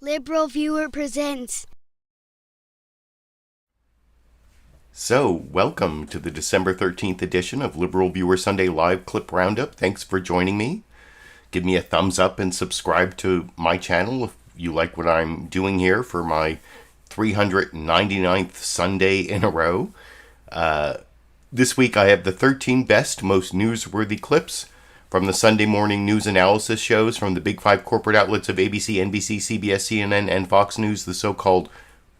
LiberalViewer presents. So, welcome to the December 13th edition of LiberalViewer Sunday Live Clip Roundup. Thanks for joining me. Give me a thumbs up and subscribe to my channel if you like what I'm doing here for my 399th Sunday in a row. This week I have the 13 best, most newsworthy clips from the Sunday morning news analysis shows from the big five corporate outlets of ABC, NBC, CBS, CNN, and Fox News, the so-called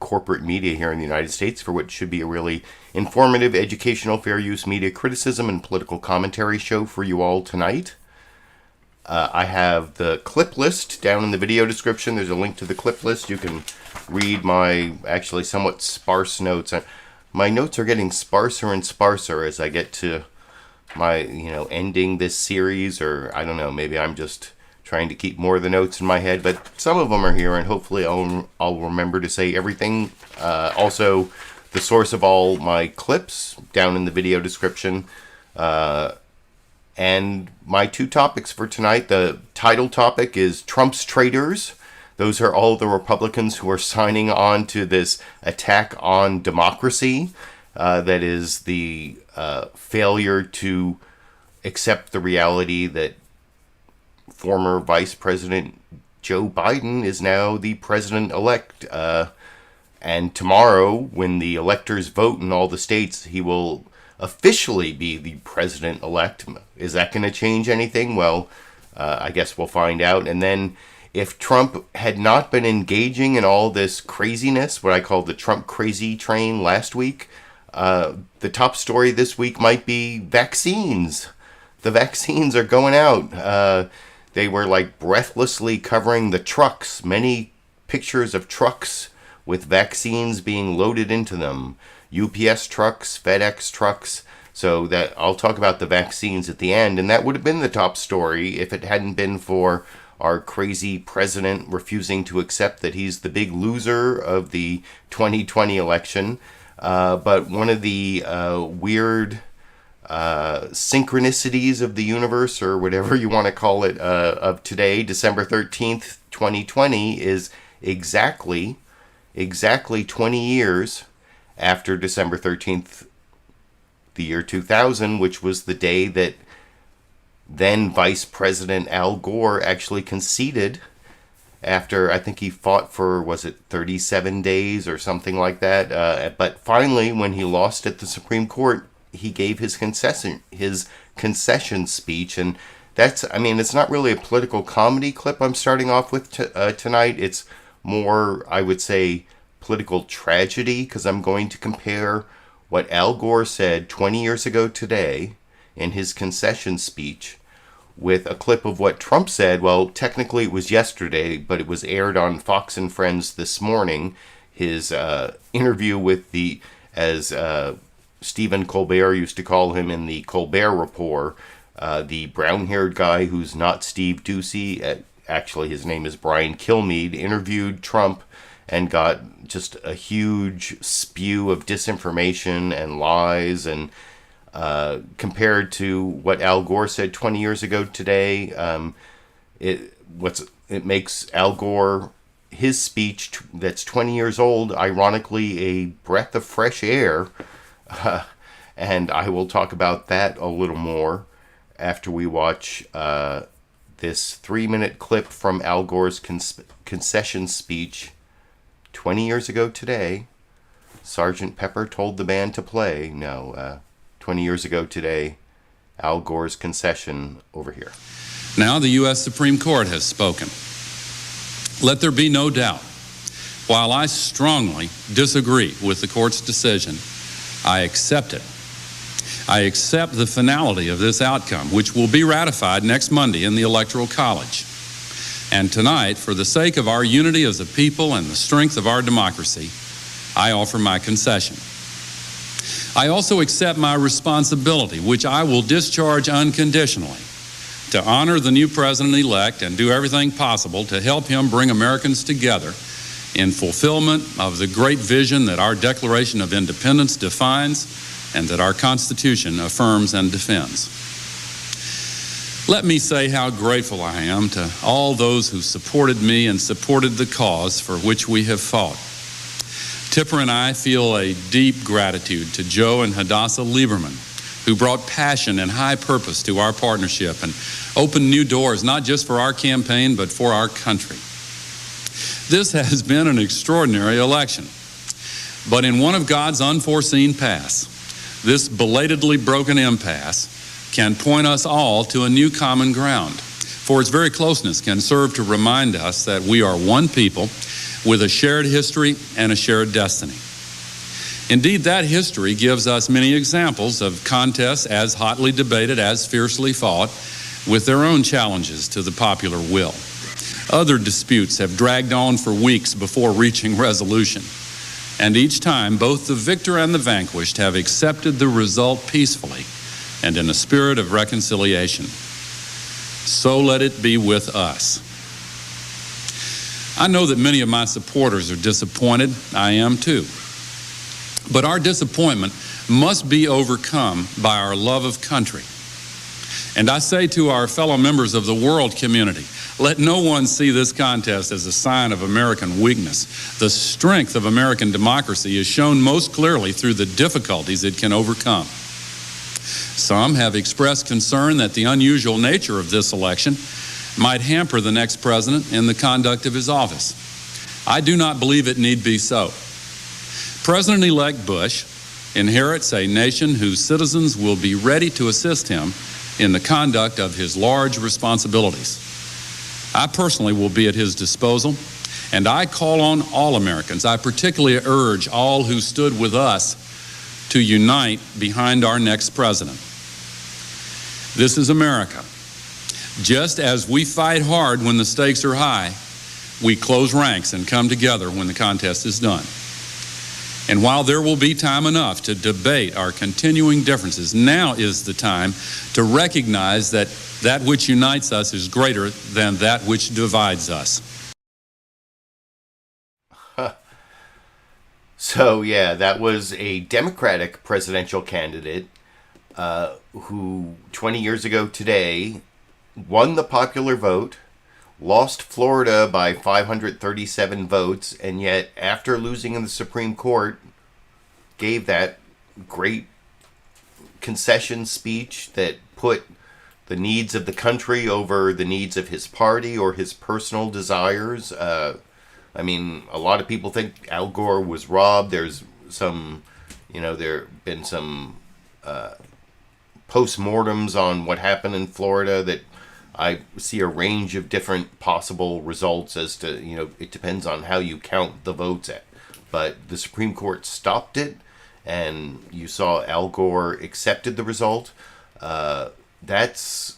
corporate media here in the United States, for what should be a really informative, educational, fair use media criticism and political commentary show for you all tonight. I have the clip list down in the video description. There's a link to the clip list. You can read my actually somewhat sparse notes. My notes are getting sparser and sparser as I get to my, ending this series, or I don't know, maybe I'm just trying to keep more of the notes in my head, but some of them are here, and hopefully I'll remember to say everything. Also, the source of all my clips down in the video description, and my two topics for tonight. The title topic is Trump's Traitors. Those are all the Republicans who are signing on to this attack on democracy. That is the failure to accept the reality that former Vice President Joe Biden is now the president-elect. And tomorrow, when the electors vote in all the states, he will officially be the president-elect. Is that going to change anything? Well, I guess we'll find out. And then, if Trump had not been engaging in all this craziness, what I call the Trump crazy train last week, the top story this week might be vaccines. The vaccines are going out. They were like breathlessly covering the trucks. Many pictures of trucks with vaccines being loaded into them. UPS trucks, FedEx trucks. So that I'll talk about the vaccines at the end. And that would have been the top story if it hadn't been for our crazy president refusing to accept that he's the big loser of the 2020 election. But one of the weird synchronicities of the universe, or whatever you want to call it, of today, December 13th, 2020, is exactly 20 years after December 13th, the year 2000, which was the day that then Vice President Al Gore actually conceded after, I think he fought for, was it 37 days or something like that? But finally, when he lost at the Supreme Court, he gave his concession speech. And that's, it's not really a political comedy clip I'm starting off with tonight. It's more, I would say, political tragedy, because I'm going to compare what Al Gore said 20 years ago today in his concession speech with a clip of what Trump said. Well, technically it was yesterday, but it was aired on Fox and Friends this morning. His interview with as Stephen Colbert used to call him in the Colbert Report, the brown-haired guy who's not Steve Doocy, actually his name is Brian Kilmeade, interviewed Trump and got just a huge spew of disinformation and lies, and compared to what Al Gore said 20 years ago today, it makes Al Gore, his speech that's 20 years old, ironically a breath of fresh air, and I will talk about that a little more after we watch this 3-minute clip from Al Gore's concession speech 20 years ago today. Sergeant Pepper told the band to play. No, 20 years ago today, Al Gore's concession over here. Now the U.S. Supreme Court has spoken. Let there be no doubt, while I strongly disagree with the court's decision, I accept it. I accept the finality of this outcome, which will be ratified next Monday in the Electoral College. And tonight, for the sake of our unity as a people and the strength of our democracy, I offer my concession. I also accept my responsibility, which I will discharge unconditionally, to honor the new president-elect and do everything possible to help him bring Americans together in fulfillment of the great vision that our Declaration of Independence defines and that our Constitution affirms and defends. Let me say how grateful I am to all those who supported me and supported the cause for which we have fought. Tipper and I feel a deep gratitude to Joe and Hadassah Lieberman, who brought passion and high purpose to our partnership and opened new doors, not just for our campaign, but for our country. This has been an extraordinary election, but in one of God's unforeseen paths, this belatedly broken impasse can point us all to a new common ground, for its very closeness can serve to remind us that we are one people with a shared history and a shared destiny. Indeed, that history gives us many examples of contests as hotly debated, as fiercely fought, with their own challenges to the popular will. Other disputes have dragged on for weeks before reaching resolution, and each time both the victor and the vanquished have accepted the result peacefully and in a spirit of reconciliation. So let it be with us. I know that many of my supporters are disappointed. I am too. But our disappointment must be overcome by our love of country. And I say to our fellow members of the world community, let no one see this contest as a sign of American weakness. The strength of American democracy is shown most clearly through the difficulties it can overcome. Some have expressed concern that the unusual nature of this election might hamper the next president in the conduct of his office. I do not believe it need be so. President-elect Bush inherits a nation whose citizens will be ready to assist him in the conduct of his large responsibilities. I personally will be at his disposal, and I call on all Americans. I particularly urge all who stood with us to unite behind our next president. This is America. Just as we fight hard when the stakes are high, we close ranks and come together when the contest is done. And while there will be time enough to debate our continuing differences, now is the time to recognize that that which unites us is greater than that which divides us. So, yeah, that was a Democratic presidential candidate who 20 years ago today won the popular vote, lost Florida by 537 votes, and yet after losing in the Supreme Court, gave that great concession speech that put the needs of the country over the needs of his party or his personal desires. I mean, a lot of people think Al Gore was robbed. There's some, there have been some post-mortems on what happened in Florida that I see a range of different possible results as to, it depends on how you count the votes at. But the Supreme Court stopped it, and you saw Al Gore accepted the result. That's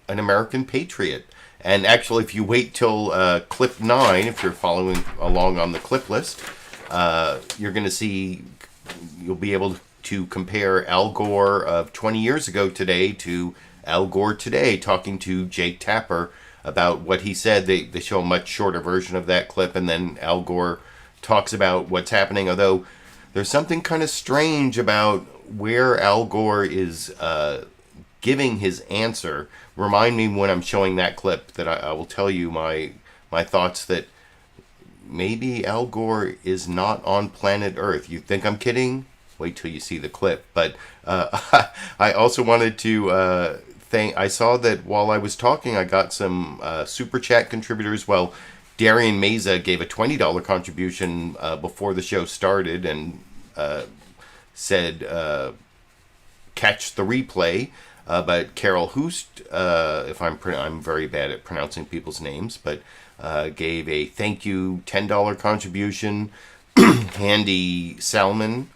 an American patriot. And actually, if you wait till clip 9, if you're following along on the clip list, you're going to see, you'll be able to compare Al Gore of 20 years ago today to Al Gore today, talking to Jake Tapper about what he said. They show a much shorter version of that clip, and then Al Gore talks about what's happening, although there's something kind of strange about where Al Gore is giving his answer. Remind me when I'm showing that clip that I will tell you my thoughts that maybe Al Gore is not on planet Earth. You think I'm kidding? Wait till you see the clip. But I also wanted to I saw that while I was talking, I got some super chat contributors. Well, Darian Meza gave a $20 contribution before the show started and said, catch the replay. But Carol Hoost, if I'm very bad at pronouncing people's names, but gave a thank you $10 contribution. Handy Salmon,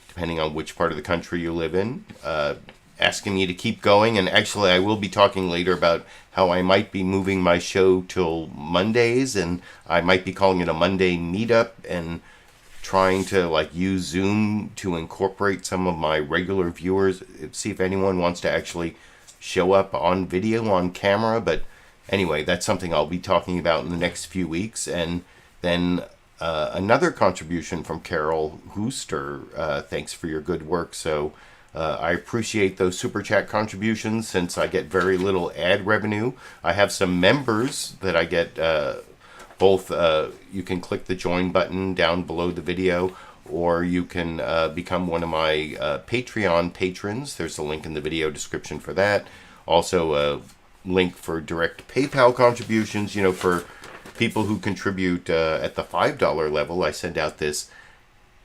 depending on which part of the country you live in, asking me to keep going. And actually, I will be talking later about how I might be moving my show till Mondays, and I might be calling it a Monday meetup and trying to use Zoom to incorporate some of my regular viewers, see if anyone wants to actually show up on video, on camera. But anyway, that's something I'll be talking about in the next few weeks. And then another contribution from Carol Hooster, thanks for your good work. So I appreciate those super chat contributions since I get very little ad revenue. I have some members that I get both. You can click the join button down below the video, or you can become one of my Patreon patrons. There's a link in the video description for that. Also a link for direct PayPal contributions. For people who contribute at the $5 level, I send out this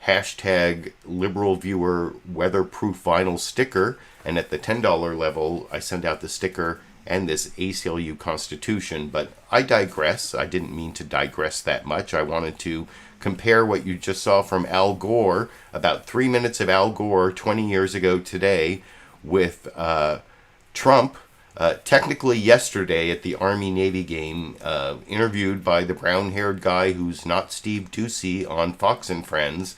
hashtag LiberalViewer weatherproof vinyl sticker, and at the $10 level I send out the sticker and this ACLU Constitution. But I digress. I didn't mean to digress that much. I wanted to compare what you just saw from Al Gore, about 3 minutes of Al Gore 20 years ago today, with Trump technically yesterday at the Army-Navy game, interviewed by the brown-haired guy who's not Steve Doocy on Fox and Friends,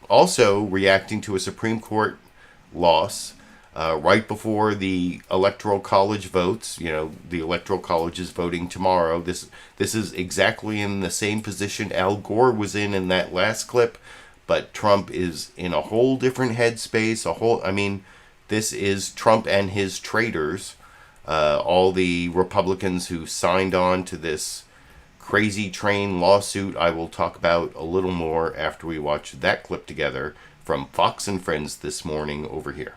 also reacting to a Supreme Court loss right before the Electoral College votes. The Electoral College is voting tomorrow. This is exactly in the same position Al Gore was in that last clip, but Trump is in a whole different headspace. This is Trump and his traitors, all the Republicans who signed on to this crazy train lawsuit. I will talk about a little more after we watch that clip together from Fox and Friends this morning over here.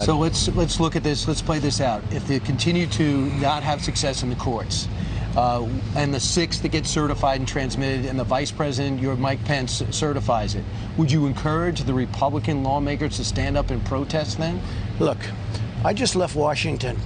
So let's look at this. Let's play this out. If they continue to not have success in the courts, and the 6 that get certified and transmitted, and the Vice President, your Mike Pence, certifies it, would you encourage the Republican lawmakers to stand up and protest then? Look, I just left Washington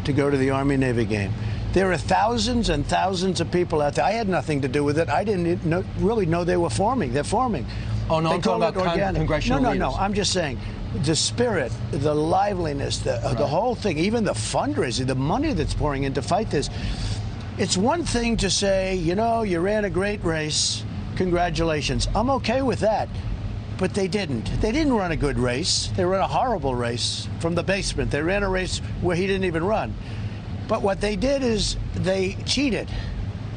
to go to the Army-Navy game. There are thousands and thousands of people out there. I had nothing to do with it. I didn't really know they were forming. They're forming. Oh, no, I'm talking about congressional leaders. No. I'm just saying the spirit, the liveliness, the whole thing, even the fundraising, the money that's pouring in to fight this. It's one thing to say, you ran a great race. Congratulations. I'm okay with that. But they didn't. They didn't run a good race. They ran a horrible race from the basement. They ran a race where he didn't even run. But what they did is they cheated.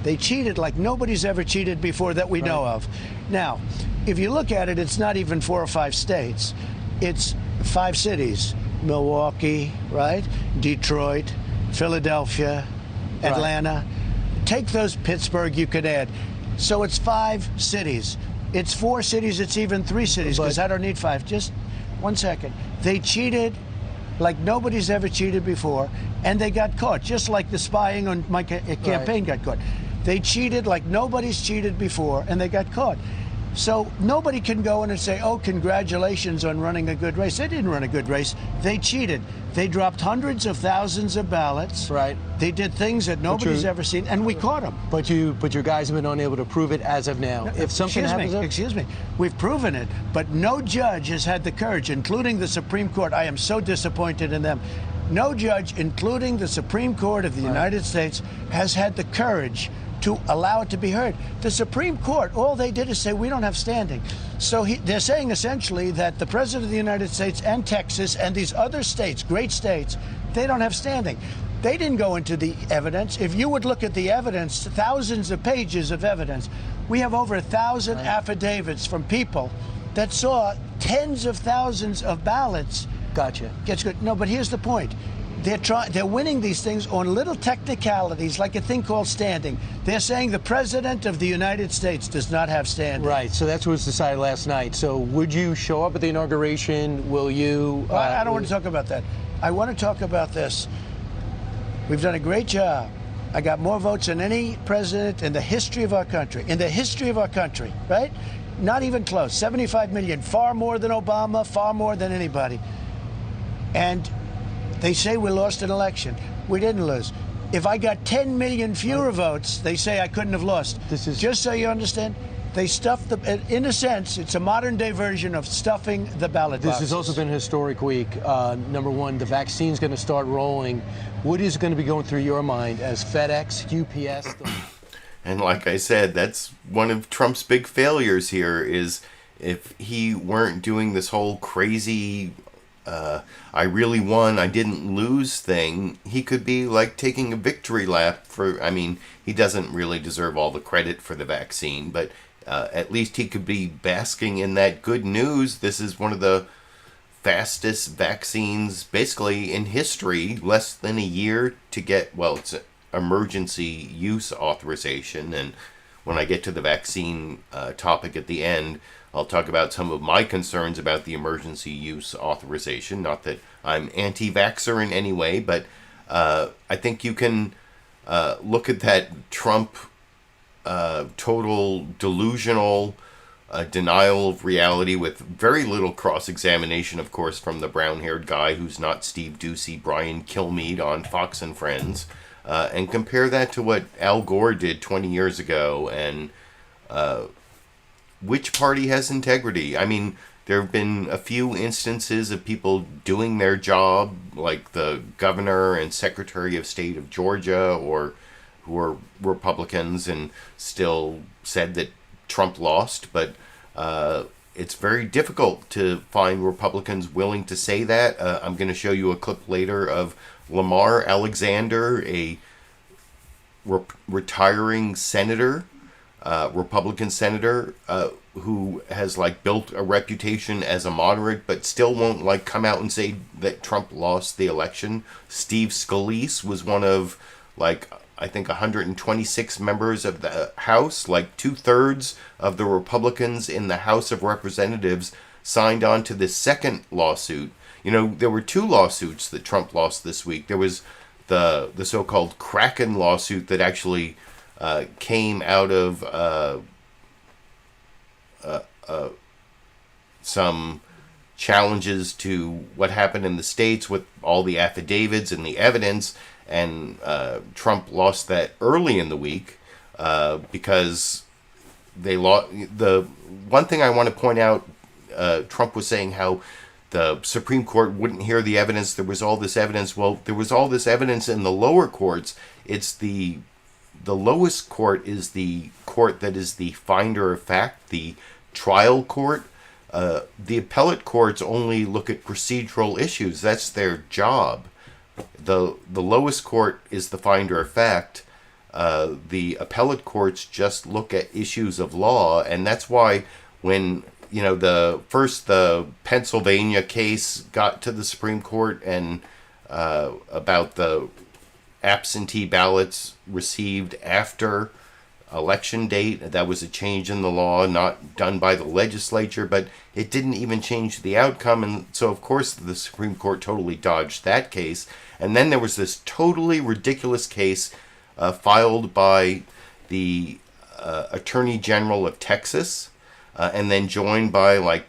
They cheated like nobody's ever cheated before that we know of. Now, if you look at it, it's not even 4 or 5 states. It's 5 cities. Milwaukee, right? Detroit, Philadelphia, Atlanta. Take those, Pittsburgh, you could add. So it's 5 cities. It's 4 cities, it's even 3 cities, because I don't need 5. Just 1 second. They cheated like nobody's ever cheated before, and they got caught, just like the spying on my campaign got caught. They cheated like nobody's cheated before, and they got caught. So nobody can go in and say, oh, congratulations on running a good race. They didn't run a good race. They cheated. They dropped hundreds of thousands of ballots. Right. They did things that nobody's ever seen, and we caught them. But your guys have been unable to prove it as of now. If something happens... Excuse me. We've proven it, but no judge has had the courage, including the Supreme Court. I am so disappointed in them. No judge, including the Supreme Court of the United States, has had the courage to allow it to be heard. The Supreme Court, all they did is say, we don't have standing. So they're saying essentially that the President of the United States and Texas and these other states, great states, they don't have standing. They didn't go into the evidence. If you would look at the evidence, thousands of pages of evidence, we have over 1,000 affidavits from people that saw tens of thousands of ballots. Gotcha. Gets good. No, but here's the point. They're winning these things on little technicalities, like a thing called standing. They're saying the President of the United States does not have standing. Right, so that's what was decided last night. So would you show up at the inauguration? Will you... I don't want to talk about that. I want to talk about this. We've done a great job. I got more votes than any president in the history of our country. In the history of our country, right? Not even close. 75 million, far more than Obama, far more than anybody. And they say we lost an election. We didn't lose. If I got 10 million fewer votes, they say I couldn't have lost. This is just so you understand. They stuffed the. In a sense, it's a modern-day version of stuffing the ballot boxes. This has also been a historic week. Number one, the vaccine's going to start rolling. What is going to be going through your mind as FedEx, UPS? And like I said, that's one of Trump's big failures here. Is if he weren't doing this whole crazy. I really won, I didn't lose thing, he could be like taking a victory lap for, he doesn't really deserve all the credit for the vaccine, but at least he could be basking in that good news. This is one of the fastest vaccines basically in history, less than a year to get, well, it's emergency use authorization. And when I get to the vaccine topic at the end, I'll talk about some of my concerns about the emergency use authorization. Not that I'm anti-vaxxer in any way, but I think you can look at that Trump total delusional denial of reality with very little cross-examination, of course, from the brown-haired guy who's not Steve Doocy, Brian Kilmeade on Fox and Friends, and compare that to what Al Gore did 20 years ago, and which party has integrity? I mean, there have been a few instances of people doing their job, like the governor and secretary of state of Georgia, or who are Republicans and still said that Trump lost, but it's very difficult to find Republicans willing to say that. I'm going to show you a clip later of Lamar Alexander, a retiring senator, Republican senator, who has built a reputation as a moderate, but still won't come out and say that Trump lost the election. Steve Scalise was one of I think 126 members of the House, 2/3 of the Republicans in the House of Representatives signed on to this second lawsuit. There were two lawsuits that Trump lost this week. There was the so-called Kraken lawsuit that actually came out of some challenges to what happened in the States with all the affidavits and the evidence, and Trump lost that early in the week because they lost. The one thing I want to point out, Trump was saying how the Supreme Court wouldn't hear the evidence. There was all this evidence. Well, there was all this evidence in the lower courts. It's the lowest court is the court that is the finder of fact, the trial court. The appellate courts only look at procedural issues. That's their job. The lowest court is the finder of fact. The appellate courts just look at issues of law, and that's why when the Pennsylvania case got to the Supreme Court and about the absentee ballots received after election date, that was a change in the law, not done by the legislature, but it didn't even change the outcome, and so of course the Supreme Court totally dodged that case. And then there was this totally ridiculous case filed by the Attorney General of Texas, and then joined by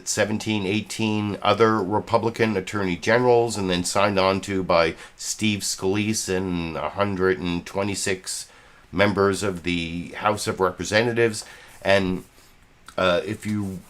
17, 18 other Republican Attorney Generals, and then signed on to by Steve Scalise and 126 members of the House of Representatives. And if you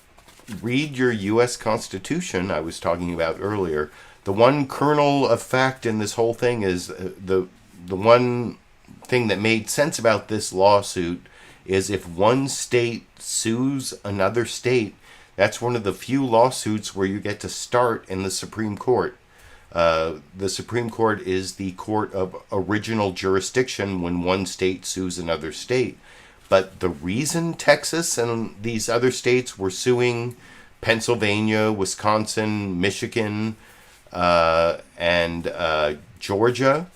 read your U.S. Constitution, I was talking about earlier, the one kernel of fact in this whole thing is the one thing that made sense about this lawsuit is if one state sues another state, that's one of the few lawsuits where you get to start in the Supreme Court. The Supreme Court is the court of original jurisdiction when one state sues another state. But the reason Texas and these other states were suing Pennsylvania, Wisconsin, Michigan, and Georgia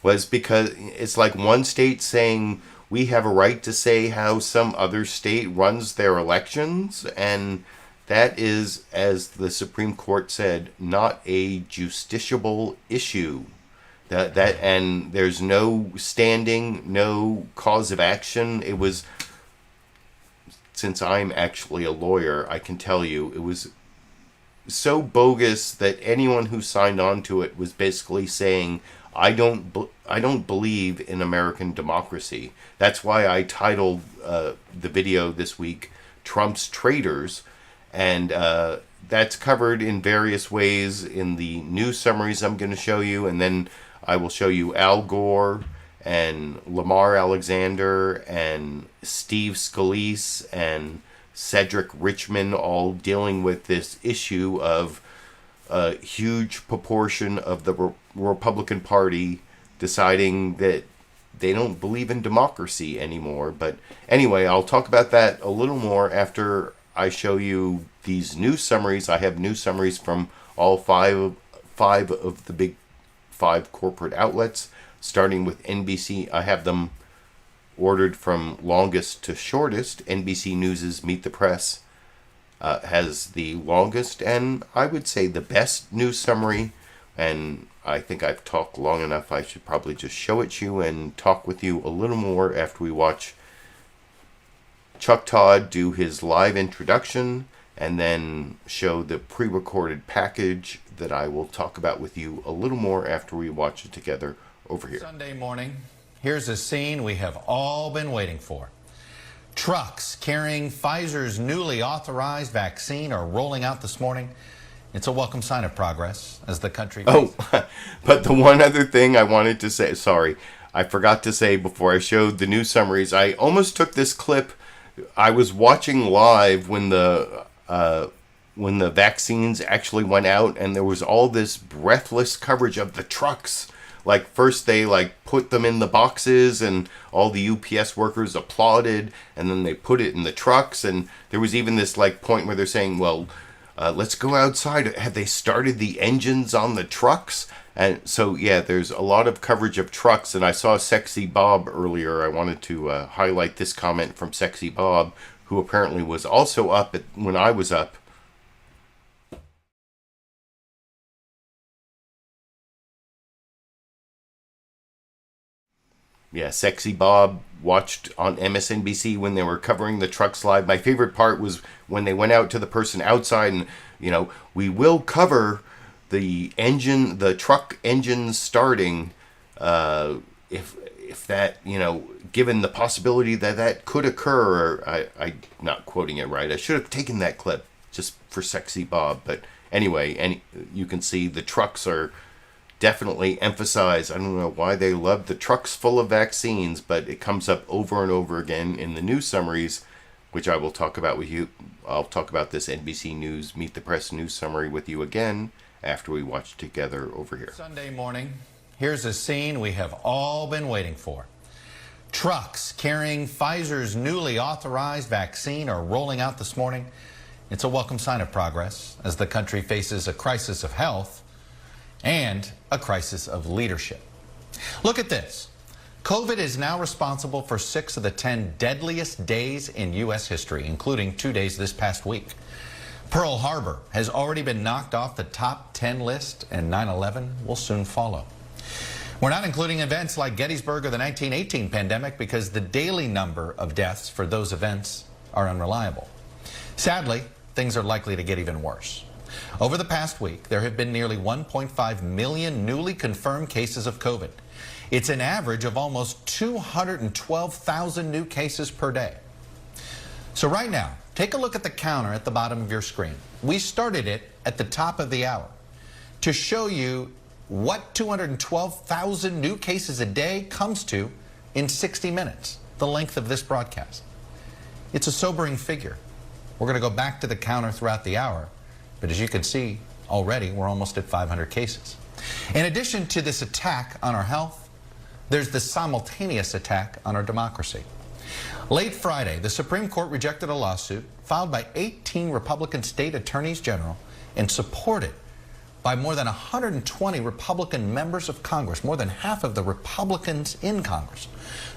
was because it's like one state saying we have a right to say how some other state runs their elections, and that is, as the Supreme Court said, not a justiciable issue. And there's no standing, no cause of action. It was, since I'm actually a lawyer, I can tell you, it was so bogus that anyone who signed on to it was basically saying, I don't believe in American democracy. That's why I titled the video this week, Trump's Traitors. And that's covered in various ways in the news summaries I'm going to show you. And then I will show you Al Gore and Lamar Alexander and Steve Scalise and Cedric Richman all dealing with this issue of a huge proportion of the Republican Party deciding that they don't believe in democracy anymore. But anyway, I'll talk about that a little more after I show you these news summaries. I have news summaries from all five of the big 5 corporate outlets, starting with NBC. I have them ordered from longest to shortest. NBC News's Meet the Press has the longest and I would say the best news summary, and I think I've talked long enough. I should probably just show it to you and talk with you a little more after we watch Chuck Todd do his live introduction and then show the pre-recorded package that I will talk about with you a little more after we watch it together over here. Sunday morning, here's a scene we have all been waiting for. Trucks carrying Pfizer's newly authorized vaccine are rolling out this morning. It's a welcome sign of progress as the country... Oh, but the one other thing I wanted to say, sorry, I forgot to say before I showed the news summaries, I almost took this clip. I was watching live when the vaccines actually went out, and there was all this breathless coverage of the trucks. Like, first they put them in the boxes and all the UPS workers applauded, and then they put it in the trucks, and there was even this point where they're saying, well, let's go outside. Have they started the engines on the trucks? And so, yeah, there's a lot of coverage of trucks, and I saw Sexy Bob earlier. I wanted to highlight this comment from Sexy Bob, who apparently was also up when I was up. Yeah, Sexy Bob watched on MSNBC when they were covering the trucks live. My favorite part was when they went out to the person outside and, we will cover the truck engine starting, if that, given the possibility that could occur. I'm not quoting it right. I should have taken that clip just for Sexy Bob. But anyway, and you can see the trucks are definitely emphasized. I don't know why they love the trucks full of vaccines, but it comes up over and over again in the news summaries, which I will talk about with you. I'll talk about this NBC News Meet the Press news summary with you again after we watch it together over here. Sunday morning, here's a scene we have all been waiting for. Trucks carrying Pfizer's newly authorized vaccine are rolling out this morning. It's a welcome sign of progress as the country faces a crisis of health and a crisis of leadership. Look at this. COVID is now responsible for 6 of the 10 deadliest days in U.S. history, including 2 days this past week. Pearl Harbor has already been knocked off the top 10 list, and 9/11 will soon follow. We're not including events like Gettysburg or the 1918 pandemic because the daily number of deaths for those events are unreliable. Sadly, things are likely to get even worse. Over the past week, there have been nearly 1.5 million newly confirmed cases of COVID. It's an average of almost 212,000 new cases per day. So right now, take a look at the counter at the bottom of your screen. We started it at the top of the hour to show you what 212,000 new cases a day comes to in 60 minutes, the length of this broadcast. It's a sobering figure. We're going to go back to the counter throughout the hour, but as you can see, already we're almost at 500 cases. In addition to this attack on our health, there's the simultaneous attack on our democracy. Late Friday, the Supreme Court rejected a lawsuit filed by 18 Republican state attorneys general and supported by more than 120 Republican members of Congress, more than half of the Republicans in Congress,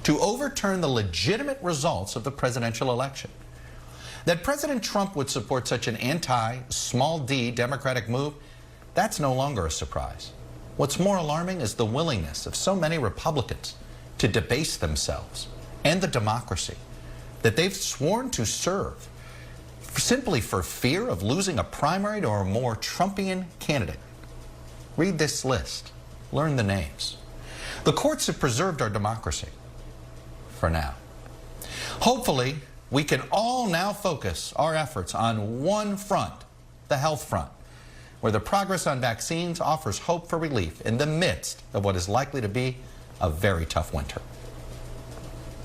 to overturn the legitimate results of the presidential election. That President Trump would support such an anti-small d Democratic move, that's no longer a surprise. What's more alarming is the willingness of so many Republicans to debase themselves and the democracy that they've sworn to serve simply for fear of losing a primary to a more Trumpian candidate. Read this list. Learn the names. The courts have preserved our democracy for now. Hopefully, we can all now focus our efforts on one front, the health front, where the progress on vaccines offers hope for relief in the midst of what is likely to be a very tough winter.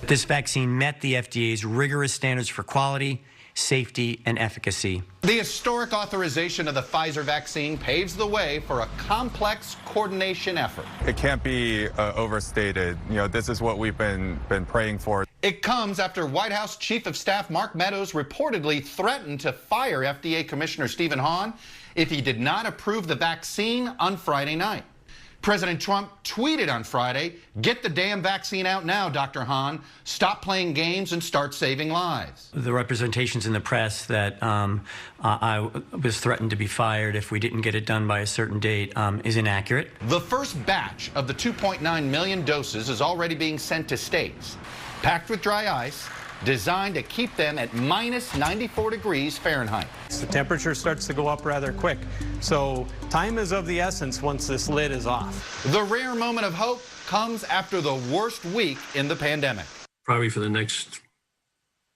This vaccine met the FDA's rigorous standards for quality, safety, and efficacy. The historic authorization of the Pfizer vaccine paves the way for a complex coordination effort. It can't be overstated. This is what we've been praying for. It comes after White House Chief of Staff Mark Meadows reportedly threatened to fire FDA Commissioner Stephen Hahn if he did not approve the vaccine on Friday night. President Trump tweeted on Friday, "Get the damn vaccine out now, Dr. Hahn. Stop playing games and start saving lives." The representations in the press that I was threatened to be fired if we didn't get it done by a certain date is inaccurate. The first batch of the 2.9 million doses is already being sent to states, packed with dry ice, designed to keep them at minus 94 degrees Fahrenheit. The temperature starts to go up rather quick, so time is of the essence once this lid is off. The rare moment of hope comes after the worst week in the pandemic. Probably for the next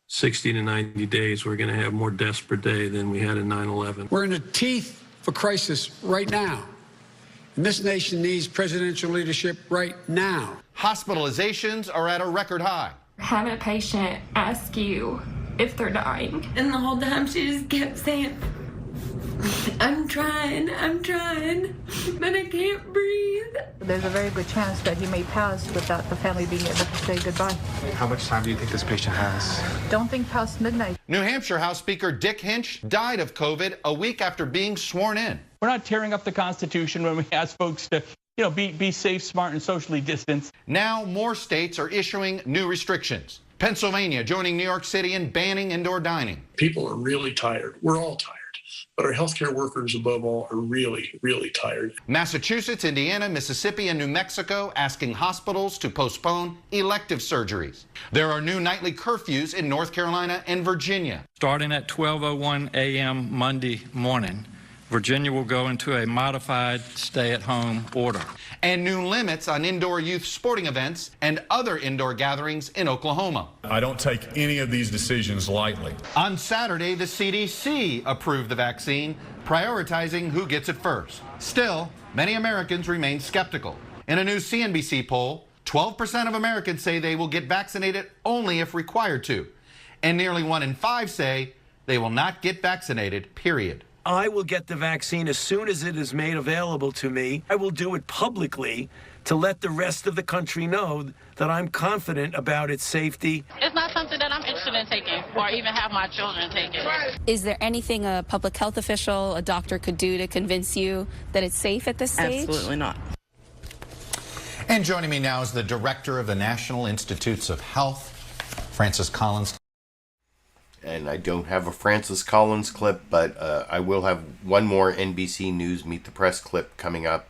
60 to 90 days, we're going to have more deaths per day than we had in 9/11. We're in the teeth of a crisis right now, and this nation needs presidential leadership right now. Hospitalizations are at a record high. Have a patient ask you if they're dying, and the whole time she just kept saying, I'm trying, but I can't breathe. There's a very good chance that he may pass without the family being able to say goodbye. How much time do you think this patient has? Don't think past midnight. New Hampshire House Speaker Dick Hinch died of COVID a week after being sworn in. We're not tearing up the Constitution when we ask folks to be safe, smart, and socially distanced. Now more states are issuing new restrictions. Pennsylvania joining New York City in banning indoor dining. People are really tired. We're all tired. But our healthcare workers, above all, are really, really tired. Massachusetts, Indiana, Mississippi, and New Mexico asking hospitals to postpone elective surgeries. There are new nightly curfews in North Carolina and Virginia. Starting at 12:01 a.m. Monday morning, Virginia will go into a modified stay-at-home order. And new limits on indoor youth sporting events and other indoor gatherings in Oklahoma. I don't take any of these decisions lightly. On Saturday, the CDC approved the vaccine, prioritizing who gets it first. Still, many Americans remain skeptical. In a new CNBC poll, 12% of Americans say they will get vaccinated only if required to. And nearly 1 in 5 say they will not get vaccinated, period. I will get the vaccine as soon as it is made available to me. I will do it publicly to let the rest of the country know that I'm confident about its safety. It's not something that I'm interested in taking or even have my children take it. Is there anything a public health official, a doctor could do to convince you that it's safe at this stage? Absolutely not. And joining me now is the director of the National Institutes of Health, Francis Collins. And I don't have a Francis Collins clip, but I will have one more NBC News Meet the Press clip coming up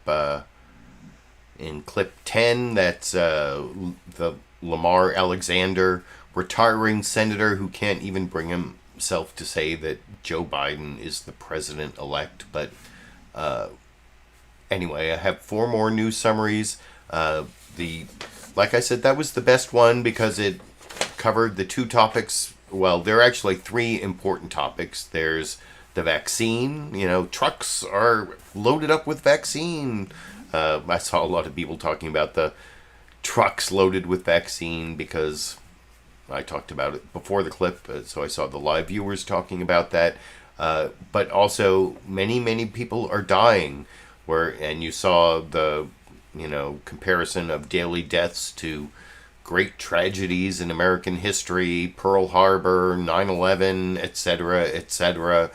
in clip 10. That's the Lamar Alexander, retiring senator who can't even bring himself to say that Joe Biden is the president-elect. But anyway, I have 4 more news summaries. Like I said, that was the best one because it covered the 2 topics. Well, there are actually 3 important topics. There's the vaccine. Trucks are loaded up with vaccine. I saw a lot of people talking about the trucks loaded with vaccine because I talked about it before the clip. So I saw the live viewers talking about that. But also, many people are dying. And you saw the, comparison of daily deaths to great tragedies in American history, Pearl Harbor, 9/11, etc., etc.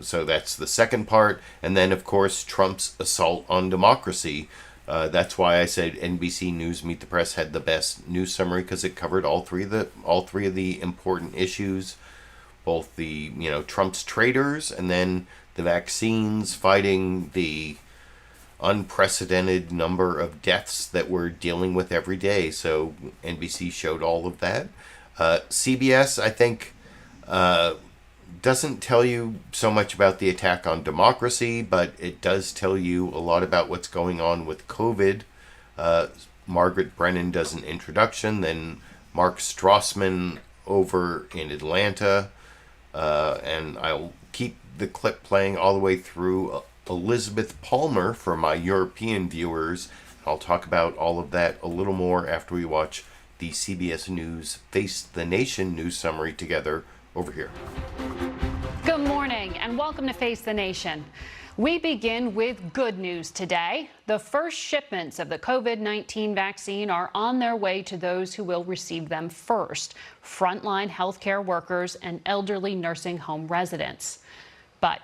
So that's the second part. And then, of course, Trump's assault on democracy. That's why I said NBC News Meet the Press had the best news summary, because it covered all three of the important issues, both the Trump's traitors and then the vaccines, fighting the unprecedented number of deaths that we're dealing with every day. So NBC showed all of that. CBS, I think, doesn't tell you so much about the attack on democracy, but it does tell you a lot about what's going on with COVID. Margaret Brennan does an introduction, then Mark Strassman over in Atlanta, and I'll keep the clip playing all the way through Elizabeth Palmer for my European viewers. I'll talk about all of that a little more after we watch the CBS News Face the Nation news summary together over here. Good morning and welcome to Face the Nation. We begin with good news today. The first shipments of the COVID-19 vaccine are on their way to those who will receive them first, frontline healthcare workers and elderly nursing home residents. But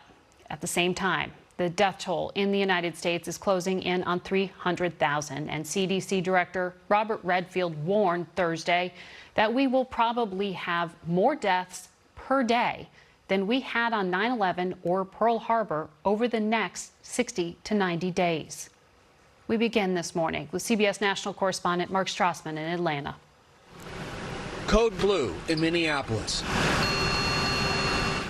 at the same time, the death toll in the United States is closing in on 300,000, and CDC Director Robert Redfield warned Thursday that we will probably have more deaths per day than we had on 9/11 or Pearl Harbor over the next 60 to 90 days. We begin this morning with CBS national correspondent Mark Strassman in Atlanta. Code Blue in Minneapolis,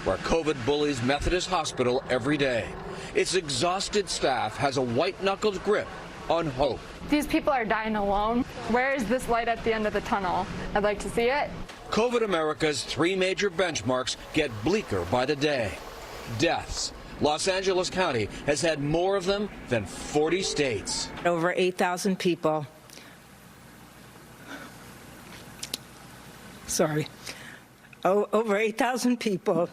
where COVID bullies Methodist Hospital every day. Its exhausted staff has a white-knuckled grip on hope. These people are dying alone. Where is this light at the end of the tunnel? I'd like to see it. COVID America's three major benchmarks get bleaker by the day. Deaths. Los Angeles County has had more of them than 40 states. Over 8,000 people. Over 8,000 people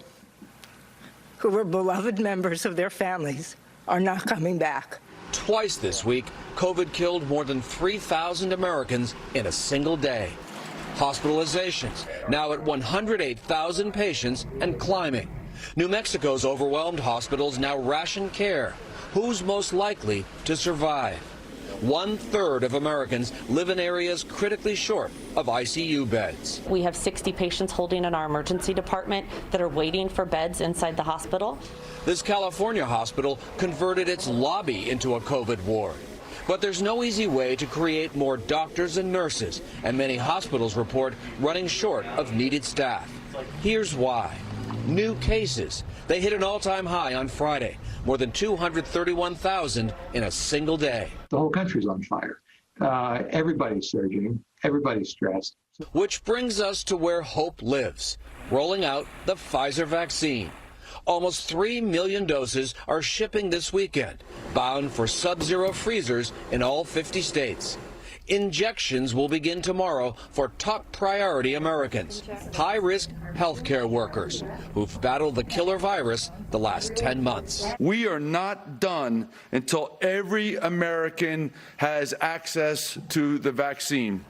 who were beloved members of their families are not coming back. Twice this week, COVID killed more than 3,000 Americans in a single day. Hospitalizations now at 108,000 patients and climbing. New Mexico's overwhelmed hospitals now ration care. Who's most likely to survive? 1/3 of Americans live in areas critically short of ICU beds. We have 60 patients holding in our emergency department that are waiting for beds inside the hospital. This California hospital converted its lobby into a COVID ward. But there's no easy way to create more doctors and nurses, and many hospitals report running short of needed staff. Here's why. New cases. They hit an all-time high on Friday, more than 231,000 in a single day. The whole country's on fire. Everybody's surging. Everybody's stressed. Which brings us to where hope lives, rolling out the Pfizer vaccine. Almost 3 million doses are shipping this weekend, bound for sub-zero freezers in all 50 states. Injections will begin tomorrow for top priority Americans, high-risk healthcare workers who've battled the killer virus the last 10 months. We are not done until every American has access to the vaccine.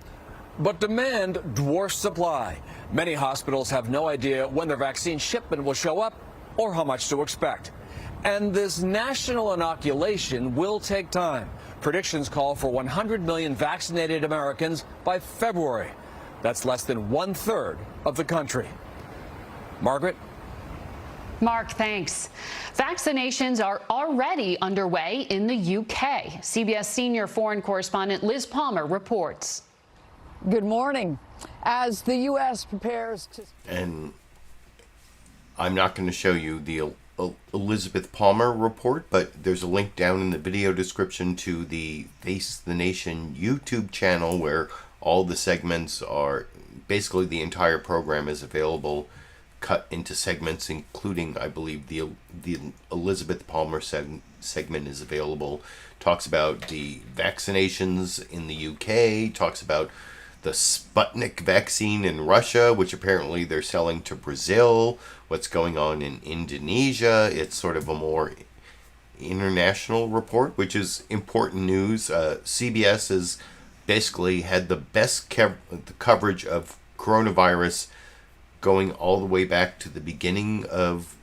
But demand dwarfs supply. Many hospitals have no idea when their vaccine shipment will show up or how much to expect. And this national inoculation will take time. Predictions call for 100 million vaccinated Americans by February. That's less than 1/3 of the country. Margaret? Mark, thanks. Vaccinations are already underway in the UK. CBS senior foreign correspondent Liz Palmer reports. Good morning. As the U.S. prepares to... And I'm not going to show you the Elizabeth Palmer report, but there's a link down in the video description to the Face the Nation YouTube channel where all the segments are, basically the entire program is available, cut into segments, including, I believe, the Elizabeth Palmer segment is available. Talks about the vaccinations in the UK, talks about the Sputnik vaccine in Russia, which apparently they're selling to Brazil, what's going on in Indonesia. It's sort of a more international report, which is important news. CBS has basically had the best coverage of coronavirus going all the way back to the beginning of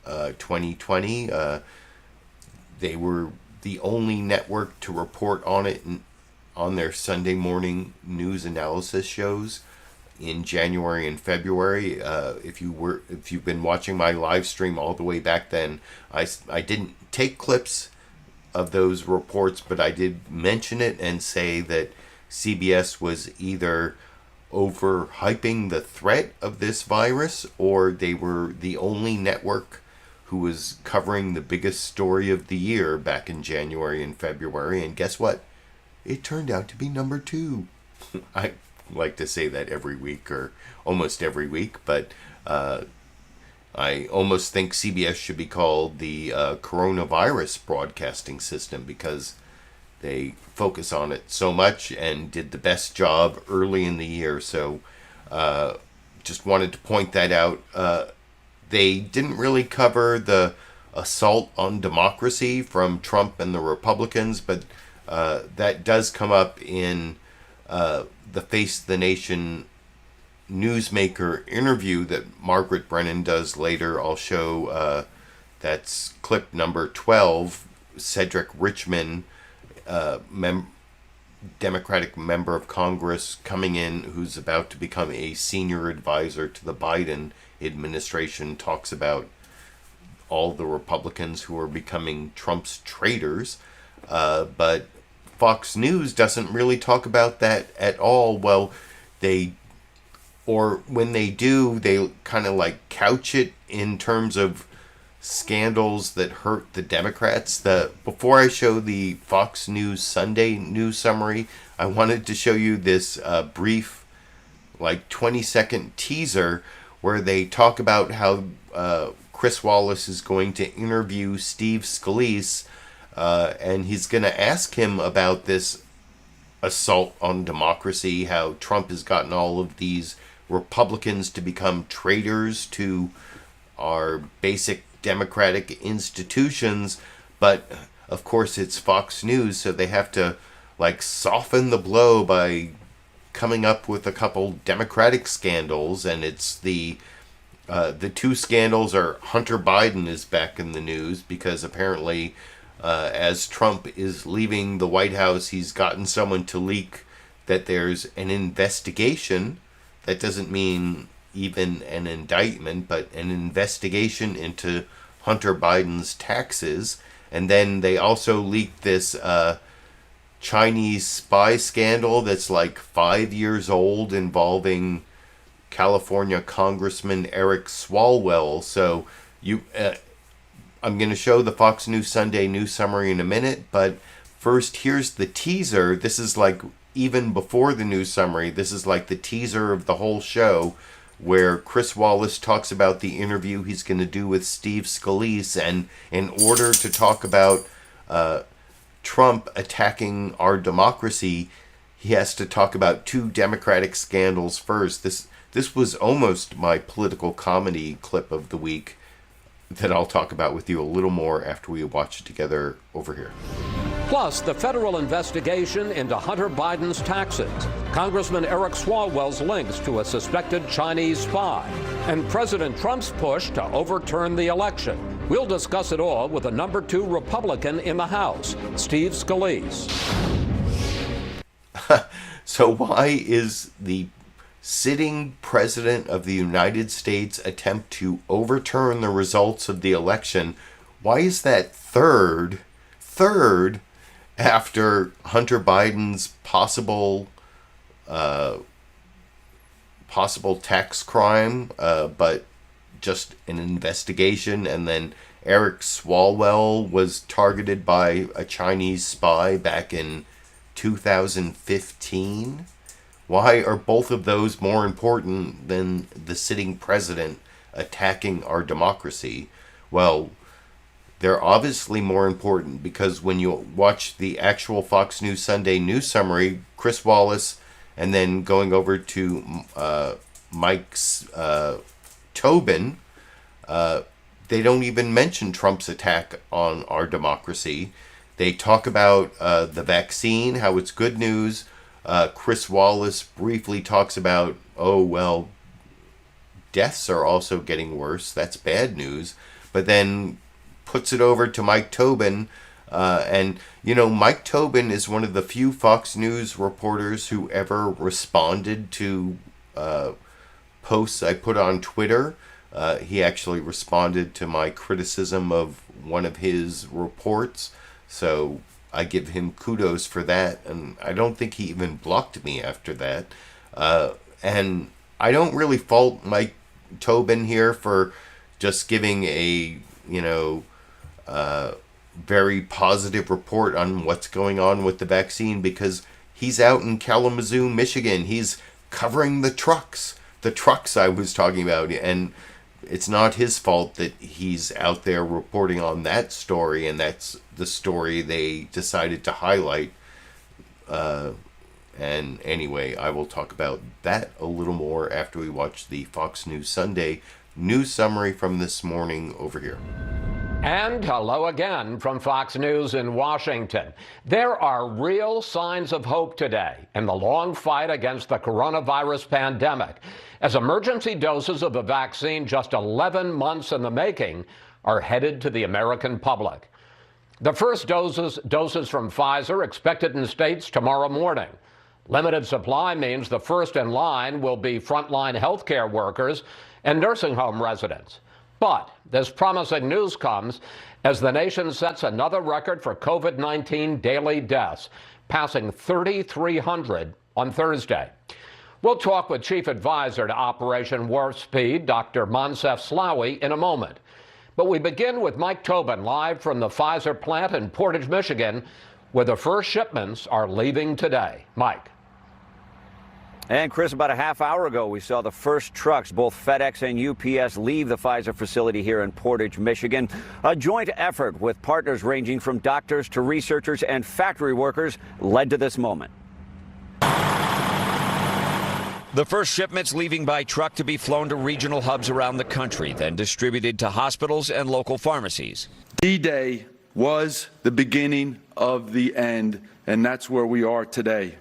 2020. They were the only network to report on it on their Sunday morning news analysis shows in January and February. If you've been watching my live stream all the way back then, I didn't take clips of those reports, but I did mention it and say that CBS was either overhyping the threat of this virus, or they were the only network who was covering the biggest story of the year back in January and February. And guess what? It turned out to be number 2. I like to say that every week, or almost every week, but I almost think CBS should be called the coronavirus broadcasting system, because they focus on it so much and did the best job early in the year. So just wanted to point that out. They didn't really cover the assault on democracy from Trump and the Republicans, but that does come up in the Face the Nation newsmaker interview that Margaret Brennan does later. I'll show that's clip number 12. Cedric Richman, Democratic member of Congress coming in, who's about to become a senior advisor to the Biden administration, talks about all the Republicans who are becoming Trump's traitors. But Fox News doesn't really talk about that at all. Well, when they do, they kind of like couch it in terms of scandals that hurt the Democrats. Before I show the Fox News Sunday news summary, I wanted to show you this brief, like 20-second teaser where they talk about how Chris Wallace is going to interview Steve Scalise, and he's going to ask him about this assault on democracy, how Trump has gotten all of these Republicans to become traitors to our basic democratic institutions. But of course it's Fox News, so they have to like soften the blow by coming up with a couple Democratic scandals, and it's the two scandals are Hunter Biden is back in the news because apparently as Trump is leaving the White House, he's gotten someone to leak that there's an investigation. That doesn't mean even an indictment, but an investigation into Hunter Biden's taxes. And then they also leaked this Chinese spy scandal that's like 5 years old involving California Congressman Eric Swalwell. So I'm going to show the Fox News Sunday news summary in a minute, but first here's the teaser. This is like even before the news summary. This is like the teaser of the whole show, where Chris Wallace talks about the interview he's going to do with Steve Scalise, and in order to talk about Trump attacking our democracy, he has to talk about two Democratic scandals first. This was almost my political comedy clip of the week that I'll talk about with you a little more after we watch it together over here. Plus, the federal investigation into Hunter Biden's taxes, Congressman Eric Swalwell's links to a suspected Chinese spy, and President Trump's push to overturn the election. We'll discuss it all with the number 2 Republican in the House, Steve Scalise. So why is the sitting president of the United States attempt to overturn the results of the election, why is that third after Hunter Biden's possible tax crime, but just an investigation, and then Eric Swalwell was targeted by a Chinese spy back in 2015? Why are both of those more important than the sitting president attacking our democracy? Well, they're obviously more important because when you watch the actual Fox News Sunday news summary, Chris Wallace, and then going over to Mike's Tobin, they don't even mention Trump's attack on our democracy. They talk about the vaccine, how it's good news. Chris Wallace briefly talks about, deaths are also getting worse. That's bad news. But then puts it over to Mike Tobin. And, Mike Tobin is one of the few Fox News reporters who ever responded to posts I put on Twitter. He actually responded to my criticism of one of his reports. So I give him kudos for that. And I don't think he even blocked me after that. And I don't really fault Mike Tobin here for just giving a, very positive report on what's going on with the vaccine, because he's out in Kalamazoo, Michigan. He's covering the trucks I was talking about, and it's not his fault that he's out there reporting on that story, and that's the story they decided to highlight. And anyway, I will talk about that a little more after we watch the Fox News Sunday news summary from this morning over here. And hello again from Fox News in Washington. There are real signs of hope today in the long fight against the coronavirus pandemic, as emergency doses of a vaccine just 11 months in the making are headed to the American public. The first doses from Pfizer expected in states tomorrow morning. Limited supply means the first in line will be frontline healthcare workers and nursing home residents. But this promising news comes as the nation sets another record for COVID-19 daily deaths, passing 3,300 on Thursday. We'll talk with Chief Advisor to Operation Warp Speed, Dr. Moncef Slaoui, in a moment. But we begin with Mike Tobin, live from the Pfizer plant in Portage, Michigan, where the first shipments are leaving today. Mike. And Chris, about a half hour ago, we saw the first trucks, both FedEx and UPS, leave the Pfizer facility here in Portage, Michigan. A joint effort with partners ranging from doctors to researchers and factory workers led to this moment. The first shipments leaving by truck to be flown to regional hubs around the country, then distributed to hospitals and local pharmacies. D-Day was the beginning of the end, and that's where we are today.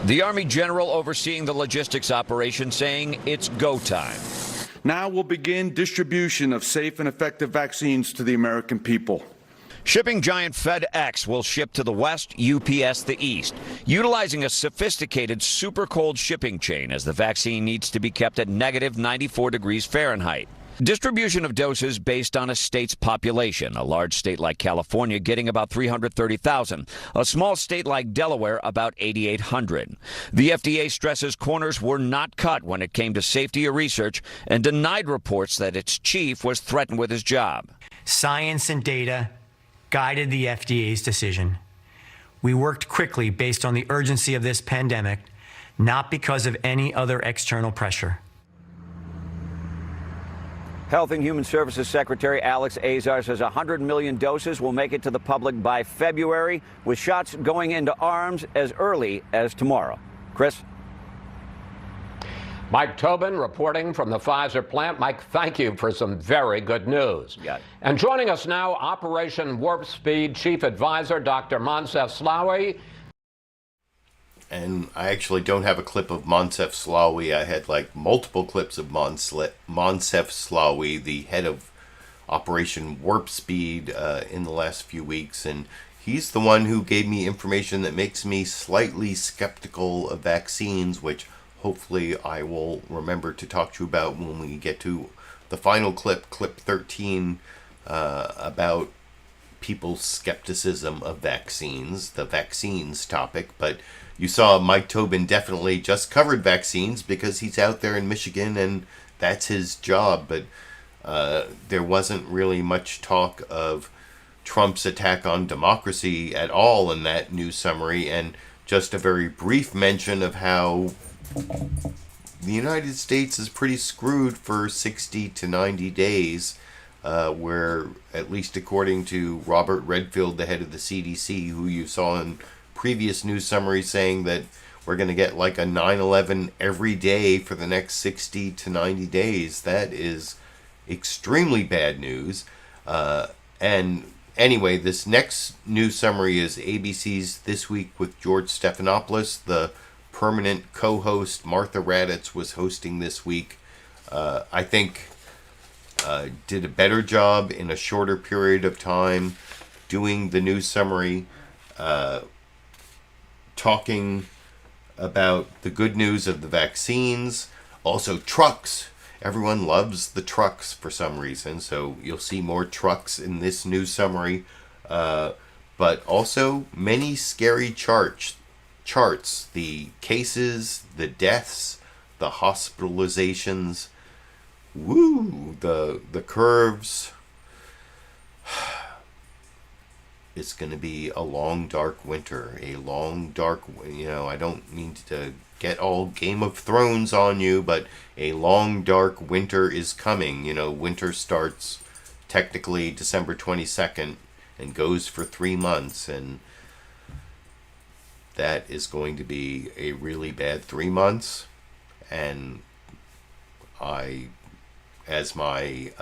The Army general overseeing the logistics operation saying it's go time. Now we'll begin distribution of safe and effective vaccines to the American people. Shipping giant FedEx will ship to the west, UPS the east, utilizing a sophisticated super cold shipping chain as the vaccine needs to be kept at negative 94 degrees Fahrenheit. Distribution of doses based on a state's population, a large state like California getting about 330,000, a small state like Delaware about 8,800. The FDA stresses corners were not cut when it came to safety or research and denied reports that its chief was threatened with his job. Science and data guided the FDA's decision. We worked quickly based on the urgency of this pandemic, not because of any other external pressure. Health and Human Services Secretary Alex Azar says 100 million doses will make it to the public by February, with shots going into arms as early as tomorrow. Chris? Mike Tobin reporting from the Pfizer plant. Mike, thank you for some very good news. Got it. And joining us now, Operation Warp Speed Chief Advisor Dr. Moncef Slaoui. And I actually don't have a clip of Moncef Slaoui. I had like multiple clips of Moncef Slaoui, the head of Operation Warp Speed, in the last few weeks. And he's the one who gave me information that makes me slightly skeptical of vaccines, which hopefully I will remember to talk to you about when we get to the final clip, clip 13, about people's skepticism of vaccines, the vaccines topic. But you saw Mike Tobin definitely just covered vaccines because he's out there in Michigan and that's his job. But there wasn't really much talk of Trump's attack on democracy at all in that news summary, and just a very brief mention of how the United States is pretty screwed for 60 to 90 days, where, at least according to Robert Redfield, the head of the CDC, who you saw in previous news summaries saying that we're going to get like a 9/11 every day for the next 60 to 90 days. That is extremely bad news. And anyway, this next news summary is ABC's This Week with George Stephanopoulos. The permanent co-host Martha Raddatz was hosting this week. I think did a better job in a shorter period of time doing the news summary, talking about the good news of the vaccines, also trucks. Everyone loves the trucks for some reason, so you'll see more trucks in this news summary, but also many scary charts, the cases, the deaths, the hospitalizations, the curves. It's going to be a long, dark winter. I don't mean to get all Game of Thrones on you, but a long, dark winter is coming. Winter starts technically December 22nd and goes for 3 months, and that is going to be a really bad 3 months. And I, as my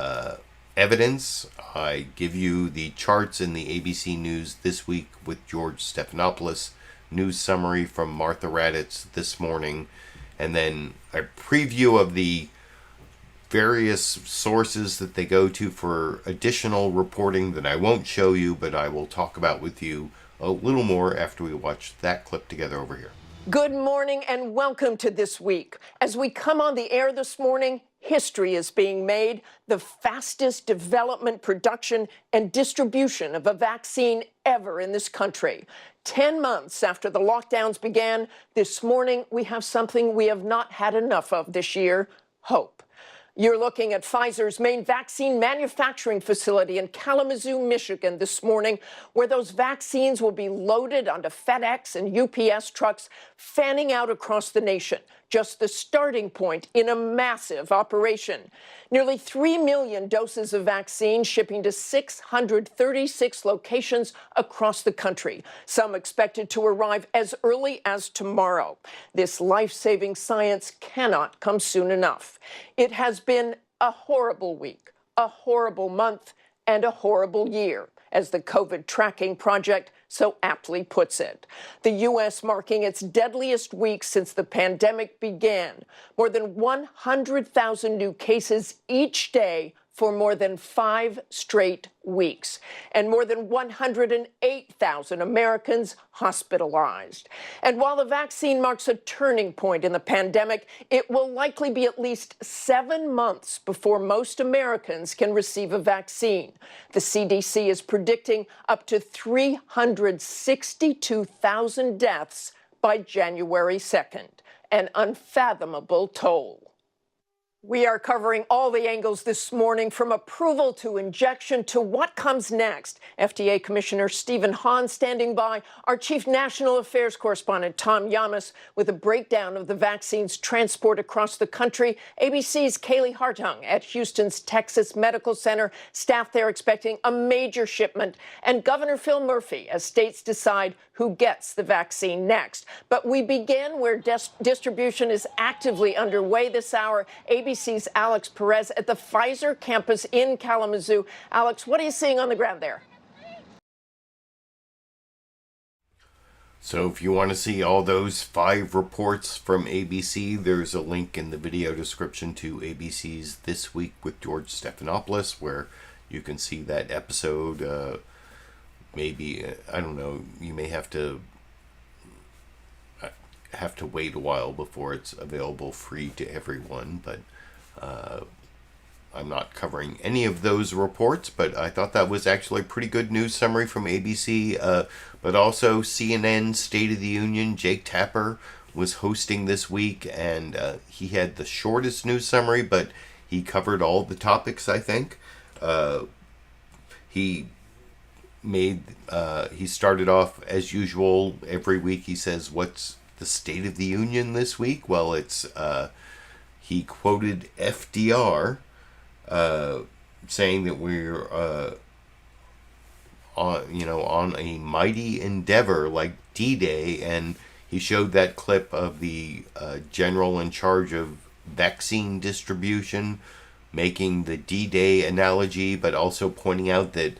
evidence. I give you the charts in the ABC News This Week with George Stephanopoulos, news summary from Martha Raddatz this morning, and then a preview of the various sources that they go to for additional reporting that I won't show you, but I will talk about with you a little more after we watch that clip together over here. Good morning and welcome to This Week. As we come on the air this morning, history is being made. The fastest development, production, and distribution of a vaccine ever in this country. 10 months after the lockdowns began, this morning we have something we have not had enough of this year: hope. You're looking at Pfizer's main vaccine manufacturing facility in Kalamazoo, Michigan this morning, where those vaccines will be loaded onto FedEx and UPS trucks, fanning out across the nation. Just the starting point in a massive operation. Nearly 3 million doses of vaccine shipping to 636 locations across the country, some expected to arrive as early as tomorrow. This life-saving science cannot come soon enough. It has been a horrible week, a horrible month, and a horrible year, as the COVID Tracking Project so aptly puts it. The U.S. marking its deadliest week since the pandemic began. More than 100,000 new cases each day for more than 5 straight weeks, and more than 108,000 Americans hospitalized. And while the vaccine marks a turning point in the pandemic, it will likely be at least 7 months before most Americans can receive a vaccine. The CDC is predicting up to 362,000 deaths by January 2nd, an unfathomable toll. We are covering all the angles this morning, from approval to injection to what comes next. FDA Commissioner Hahn standing by, our Chief National Affairs Correspondent Tom Yamas with a breakdown of the vaccine's transport across the country. ABC's Kaylee Hartung at Houston's Texas Medical Center, staff there expecting a major shipment, and Governor Phil Murphy as states decide who gets the vaccine next. But we begin where distribution is actively underway this hour. ABC's Alex Perez at the Pfizer campus in Kalamazoo. Alex, what are you seeing on the ground there? So if you want to see all those 5 reports from ABC, there's a link in the video description to ABC's This Week with George Stephanopoulos, where you can see that episode. Maybe, I don't know, you may have to wait a while before it's available free to everyone, but I'm not covering any of those reports, but I thought that was actually a pretty good news summary from ABC, but also CNN State of the Union. Jake Tapper was hosting this week, and he had the shortest news summary, but he covered all the topics, I think. He started off as usual. Every week he says, what's the State of the Union this week? Well, it's he quoted FDR saying that we're on a mighty endeavor like D-Day, and he showed that clip of the general in charge of vaccine distribution making the D-Day analogy, but also pointing out that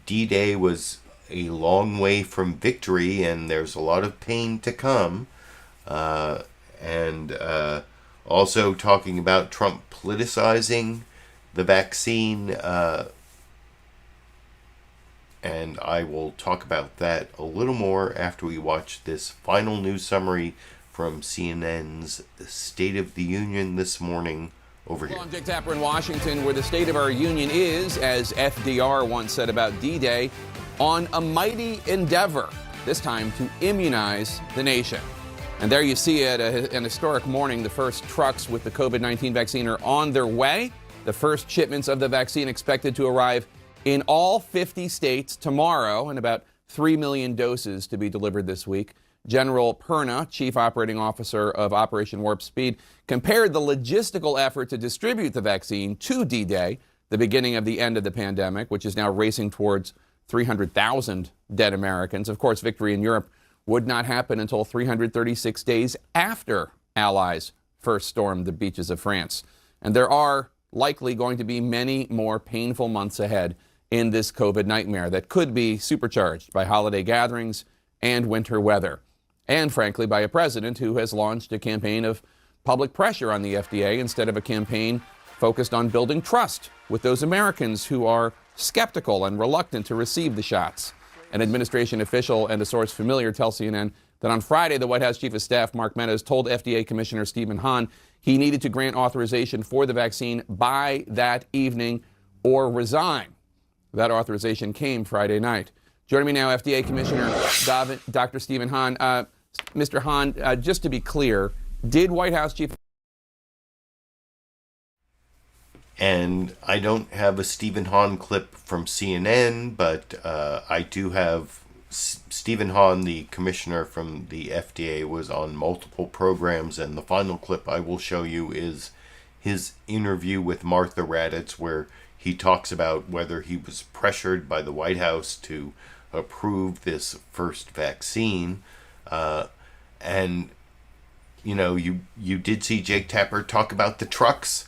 D-Day was a long way from victory and there's a lot of pain to come. And also talking about Trump politicizing the vaccine. And I will talk about that a little more after we watch this final news summary from CNN's State of the Union this morning. Over here. I'm Jake Tapper in Washington, where the state of our union is, as FDR once said about D-Day, on a mighty endeavor, this time to immunize the nation. And there you see it, an historic morning. The first trucks with the COVID-19 vaccine are on their way. The first shipments of the vaccine expected to arrive in all 50 states tomorrow, and about 3 million doses to be delivered this week. General Perna, Chief Operating Officer of Operation Warp Speed, compared the logistical effort to distribute the vaccine to D-Day, the beginning of the end of the pandemic, which is now racing towards 300,000 dead Americans. Of course, victory in Europe would not happen until 336 days after Allies first stormed the beaches of France. And there are likely going to be many more painful months ahead in this COVID nightmare that could be supercharged by holiday gatherings and winter weather. And frankly, by a president who has launched a campaign of public pressure on the FDA instead of a campaign focused on building trust with those Americans who are skeptical and reluctant to receive the shots. An administration official and a source familiar tell CNN that on Friday, the White House Chief of Staff, Mark Meadows, told FDA Commissioner Stephen Hahn he needed to grant authorization for the vaccine by that evening or resign. That authorization came Friday night. Joining me now, FDA Commissioner Dr. Stephen Hahn. Mr. Hahn, just to be clear, did White House Chief... And I don't have a Stephen Hahn clip from CNN, but I do have Stephen Hahn, the commissioner from the FDA, was on multiple programs, and the final clip I will show you is his interview with Martha Raddatz, where he talks about whether he was pressured by the White House to approve this first vaccine. And, you know, you did see Jake Tapper talk about the trucks.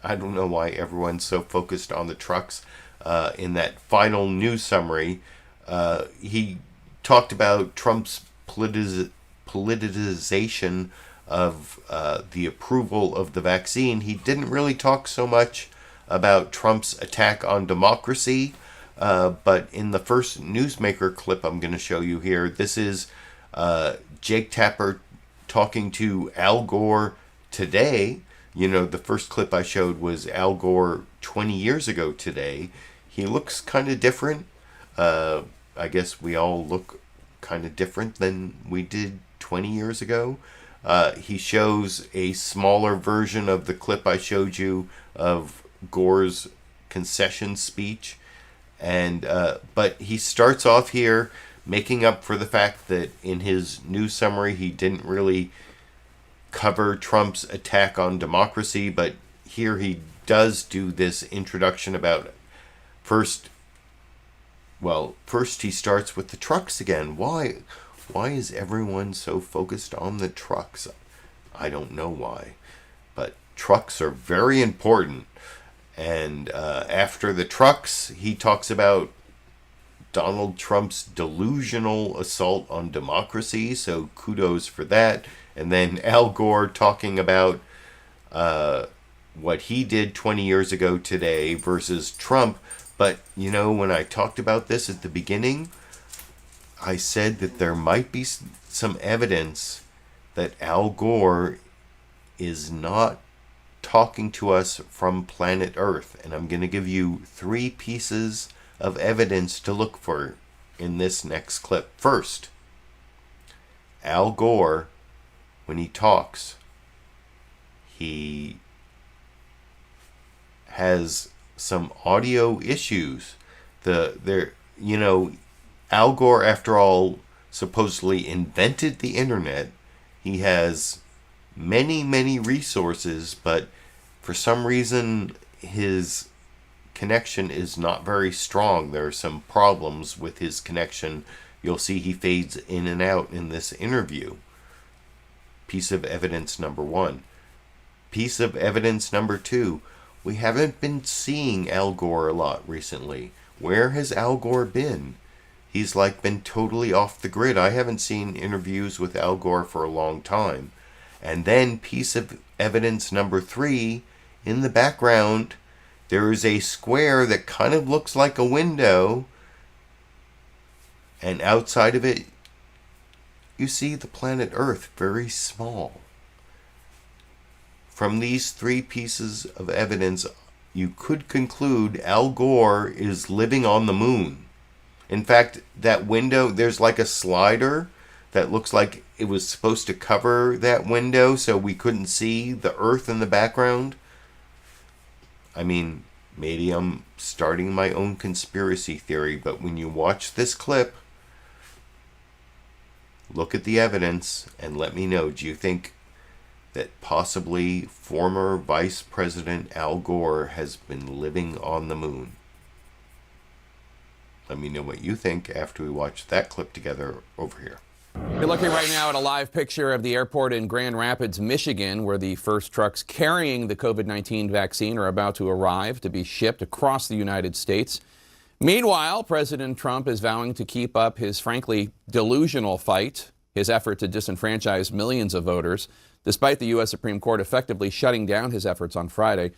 I don't know why everyone's so focused on the trucks. In that final news summary, he talked about Trump's politicization of the approval of the vaccine. He didn't really talk so much about Trump's attack on democracy, but in the first newsmaker clip I'm going to show you here, this is Jake Tapper talking to Al Gore today. You know, the first clip I showed was Al Gore 20 years ago today. He looks kind of different. I guess we all look kind of different than we did 20 years ago. He shows a smaller version of the clip I showed you of Gore's concession speech. And but he starts off here making up for the fact that in his news summary he didn't really cover Trump's attack on democracy, but here he does do this introduction about first he starts with the trucks again. Why is everyone so focused on the trucks? I don't know why, but trucks are very important. And after the trucks, he talks about Donald Trump's delusional assault on democracy, so kudos for that. And then Al Gore talking about what he did 20 years ago today versus Trump. But, you know, when I talked about this at the beginning, I said that there might be some evidence that Al Gore is not talking to us from planet Earth. And I'm going to give you 3 pieces of evidence to look for in this next clip. First, Al Gore, when he talks, he has some audio issues. Al Gore, after all, supposedly invented the internet. He has many resources, but for some reason his connection is not very strong. There are some problems with his connection. You'll see he fades in and out in this interview. Piece of evidence number 1. Piece of evidence number 2. We haven't been seeing Al Gore a lot recently. Where has Al Gore been? He's been totally off the grid. I haven't seen interviews with Al Gore for a long time. And then piece of evidence number 3, in the background, there is a square that kind of looks like a window. And outside of it, you see the planet Earth very small. From these 3 pieces of evidence, you could conclude Al Gore is living on the moon. In fact, that window, there's like a slider that looks like it was supposed to cover that window so we couldn't see the Earth in the background. I mean, maybe I'm starting my own conspiracy theory, but when you watch this clip, look at the evidence and let me know, do you think that possibly former Vice President Al Gore has been living on the moon? Let me know what you think after we watch that clip together over here. You're looking right now at a live picture of the airport in Grand Rapids, Michigan, where the first trucks carrying the COVID-19 vaccine are about to arrive to be shipped across the United States. Meanwhile, President Trump is vowing to keep up his frankly delusional fight, his effort to disenfranchise millions of voters, despite the U.S. Supreme Court effectively shutting down his efforts on Friday.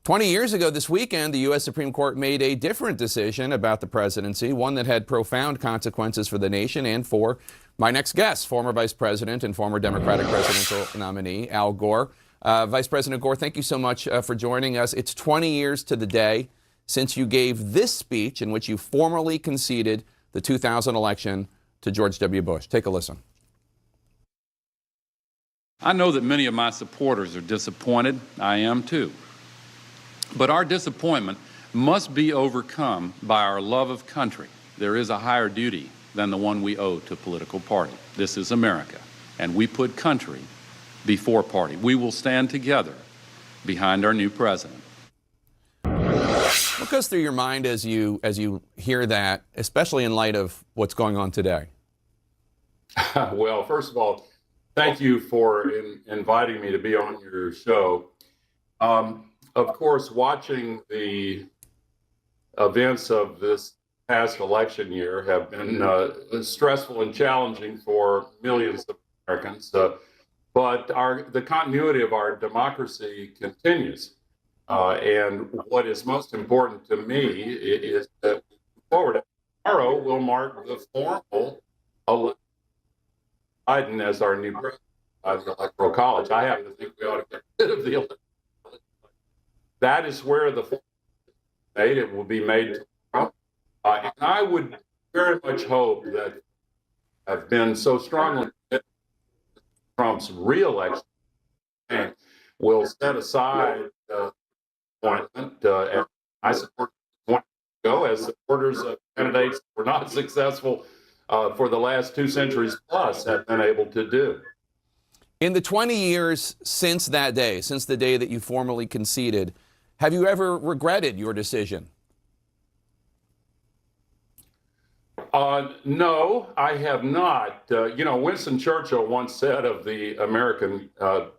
20 years ago this weekend, the U.S. Supreme Court made a different decision about the presidency, one that had profound consequences for the nation and for my next guest, former Vice President and former Democratic presidential nominee, Al Gore. Vice President Gore, thank you so much for joining us. It's 20 years to the day since you gave this speech in which you formally conceded the 2000 election to George W. Bush. Take a listen. I know that many of my supporters are disappointed. I am too. But our disappointment must be overcome by our love of country. There is a higher duty than the one we owe to a political party. This is America, and we put country before party. We will stand together behind our new president. What goes through your mind as you hear that, especially in light of what's going on today? Well, first of all, thank you for inviting me to be on your show. Of course, watching the events of this past election year have been stressful and challenging for millions of Americans, but the continuity of our democracy continues. And what is most important to me is that forward tomorrow will mark the formal election of Biden as our new president by the Electoral College. I happen to think we ought to get rid of the election. That is where the made. It will be made tomorrow. And I would very much hope that I've been so strongly committed to Trump's reelection and will set aside appointment. And I support go as supporters of candidates who were not successful for the last 2 centuries plus have been able to do. In the 20 years since that day, since the day that you formally conceded, have you ever regretted your decision? No, I have not. Winston Churchill once said of the American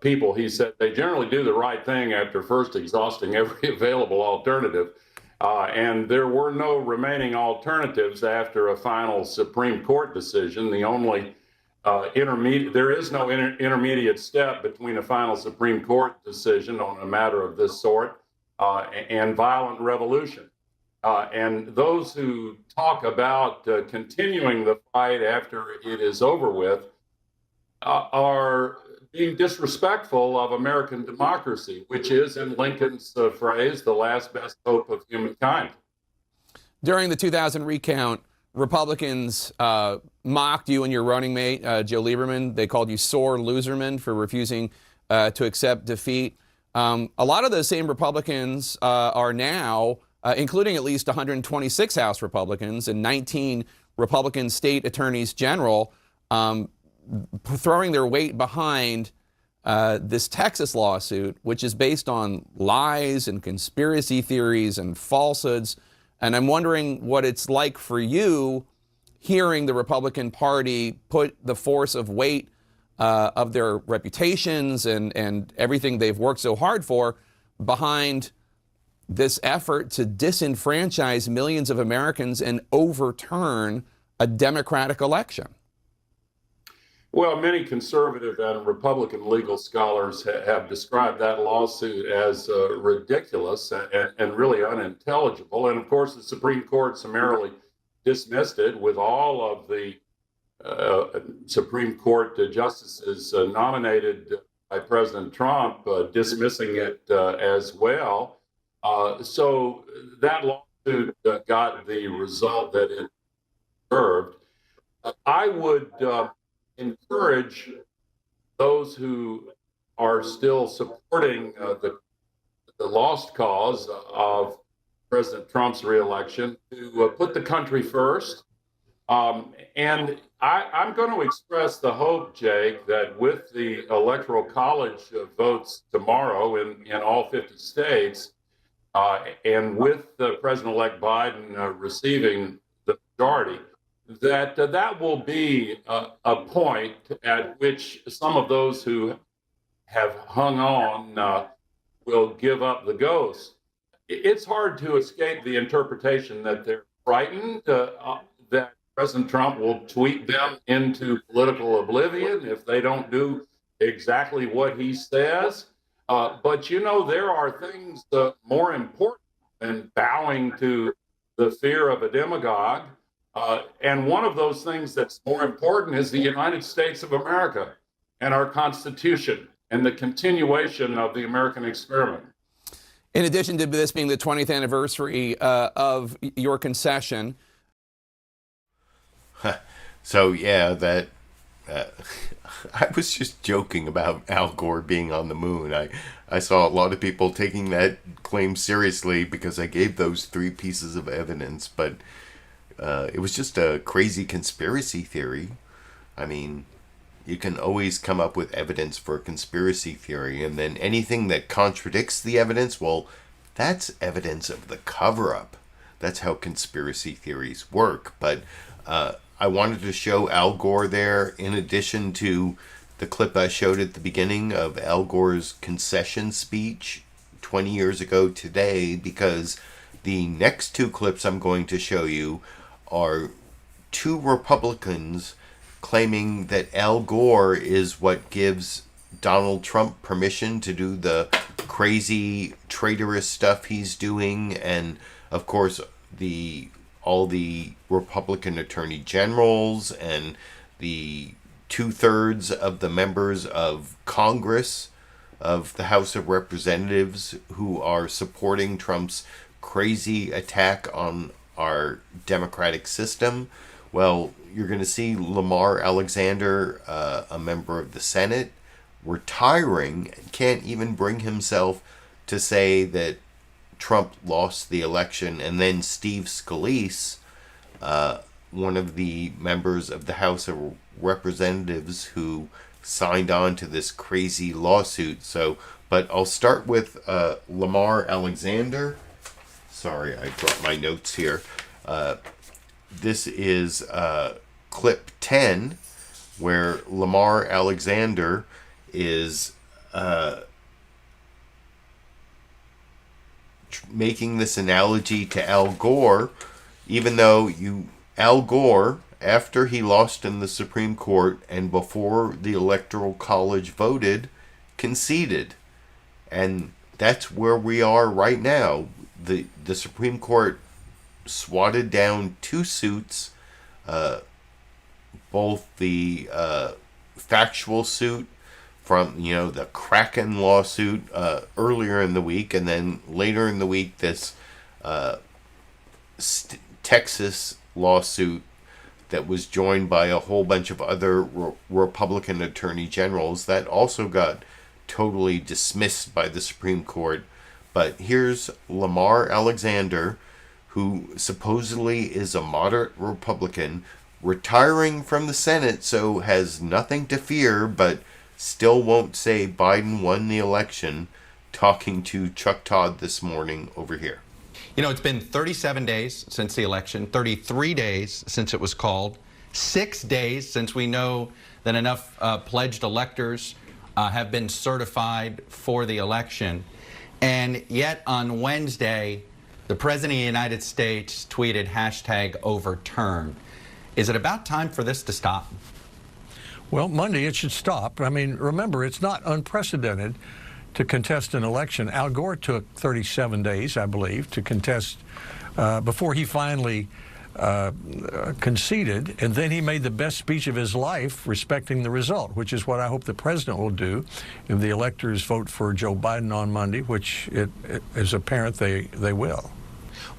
people, he said, they generally do the right thing after first exhausting every available alternative. And there were no remaining alternatives after a final Supreme Court decision. The only there is no intermediate step between a final Supreme Court decision on a matter of this sort and violent revolution. And those who talk about continuing the fight after it is over with are being disrespectful of American democracy, which is, in Lincoln's phrase, the last best hope of humankind. During the 2000 recount, Republicans mocked you and your running mate, Joe Lieberman. They called you sore loserman for refusing to accept defeat. A lot of those same Republicans are now, including at least 126 House Republicans and 19 Republican state attorneys general, throwing their weight behind this Texas lawsuit, which is based on lies and conspiracy theories and falsehoods. And I'm wondering what it's like for you hearing the Republican Party put the force of weight of their reputations and everything they've worked so hard for behind this effort to disenfranchise millions of Americans and overturn a democratic election. Well, many conservative and Republican legal scholars have described that lawsuit as ridiculous and really unintelligible. And of course, the Supreme Court summarily dismissed it, with all of the Supreme Court justices nominated by President Trump dismissing it as well. So that lawsuit got the result that it deserved. I would encourage those who are still supporting the lost cause of President Trump's reelection to put the country first. And I'm going to express the hope, Jake, that with the Electoral College votes tomorrow in all 50 states, and with President-elect Biden receiving the majority, that will be a point at which some of those who have hung on will give up the ghost. It's hard to escape the interpretation that they're frightened that President Trump will tweet them into political oblivion if they don't do exactly what he says. But, you know, there are things more important than bowing to the fear of a demagogue. And one of those things that's more important is the United States of America and our Constitution and the continuation of the American experiment. In addition to this being the 20th anniversary of your concession. So, yeah, that I was just joking about Al Gore being on the moon. I saw a lot of people taking that claim seriously because I gave those 3 pieces of evidence, but it was just a crazy conspiracy theory. I mean, you can always come up with evidence for a conspiracy theory, and then anything that contradicts the evidence, well, that's evidence of the cover-up. That's how conspiracy theories work. But I wanted to show Al Gore there, in addition to the clip I showed at the beginning of Al Gore's concession speech 20 years ago today, because the next 2 clips I'm going to show you are 2 Republicans claiming that Al Gore is what gives Donald Trump permission to do the crazy traitorous stuff he's doing, and of course all the Republican attorney generals and the 2/3 of the members of Congress of the House of Representatives who are supporting Trump's crazy attack on our democratic system. Well, you're going to see Lamar Alexander, a member of the Senate, retiring, can't even bring himself to say that Trump lost the election. And then Steve Scalise, one of the members of the House of Representatives who signed on to this crazy lawsuit. So, but I'll start with Lamar Alexander. Sorry, I dropped my notes here. This is clip 10, where Lamar Alexander is making this analogy to Al Gore, even though Al Gore, after he lost in the Supreme Court and before the Electoral College voted, conceded. And that's where we are right now. The Supreme Court swatted down 2 suits, both the factual suit from, the Kraken lawsuit earlier in the week, and then later in the week this Texas lawsuit that was joined by a whole bunch of other Republican attorney generals that also got totally dismissed by the Supreme Court. But here's Lamar Alexander, who supposedly is a moderate Republican, retiring from the Senate, so has nothing to fear, but still won't say Biden won the election, talking to Chuck Todd this morning over here. It's been 37 days since the election, 33 days since it was called, 6 days since we know that enough pledged electors have been certified for the election. And yet on Wednesday, the President of the United States tweeted #overturn. Is it about time for this to stop? Well, Monday it should stop. I mean, remember, it's not unprecedented to contest an election. Al Gore took 37 days, I believe, to contest before he finally conceded, and then he made the best speech of his life respecting the result, which is what I hope the president will do if the electors vote for Joe Biden on Monday, which it is apparent they will.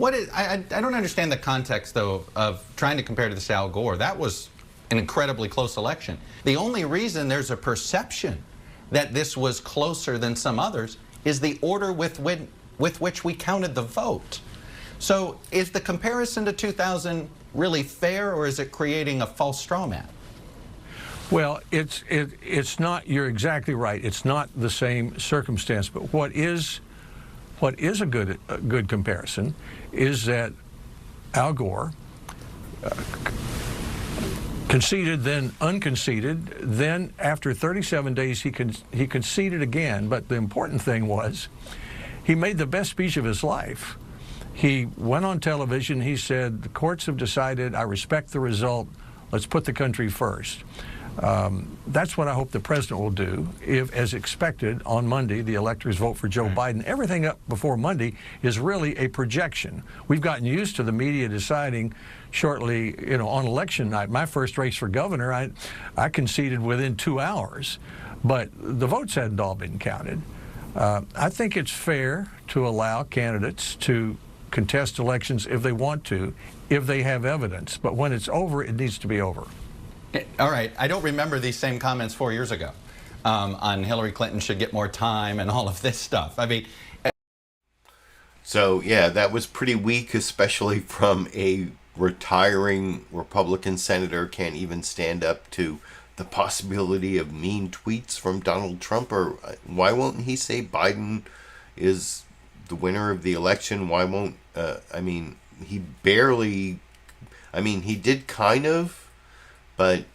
I don't understand the context, though, of trying to compare to this Al Gore. That was an incredibly close election. The only reason there's a perception that this was closer than some others is the order with which we counted the vote. So is the comparison to 2000 really fair, or is it creating a false straw man? Well, it's not. You're exactly right. It's not the same circumstance. But what is a good comparison is that Al Gore conceded, then unconceded. Then after 37 days, he conceded again. But the important thing was he made the best speech of his life. He went on television. He said, the courts have decided. I respect the result. Let's put the country first. That's what I hope the president will do if, as expected, on Monday, the electors vote for Joe Biden. Everything up before Monday is really a projection. We've gotten used to the media deciding shortly, on election night. My first race for governor, I conceded within 2 hours, but the votes hadn't all been counted. I think it's fair to allow candidates to contest elections if they want to, if they have evidence. But when it's over, it needs to be over. All right. I don't remember these same comments 4 years ago on Hillary Clinton should get more time and all of this stuff. I mean, so yeah, that was pretty weak, especially from a retiring Republican senator. Can't even stand up to the possibility of mean tweets from Donald Trump. Or why won't he say Biden is the winner of the election? Why won't he barely, he did kind of, but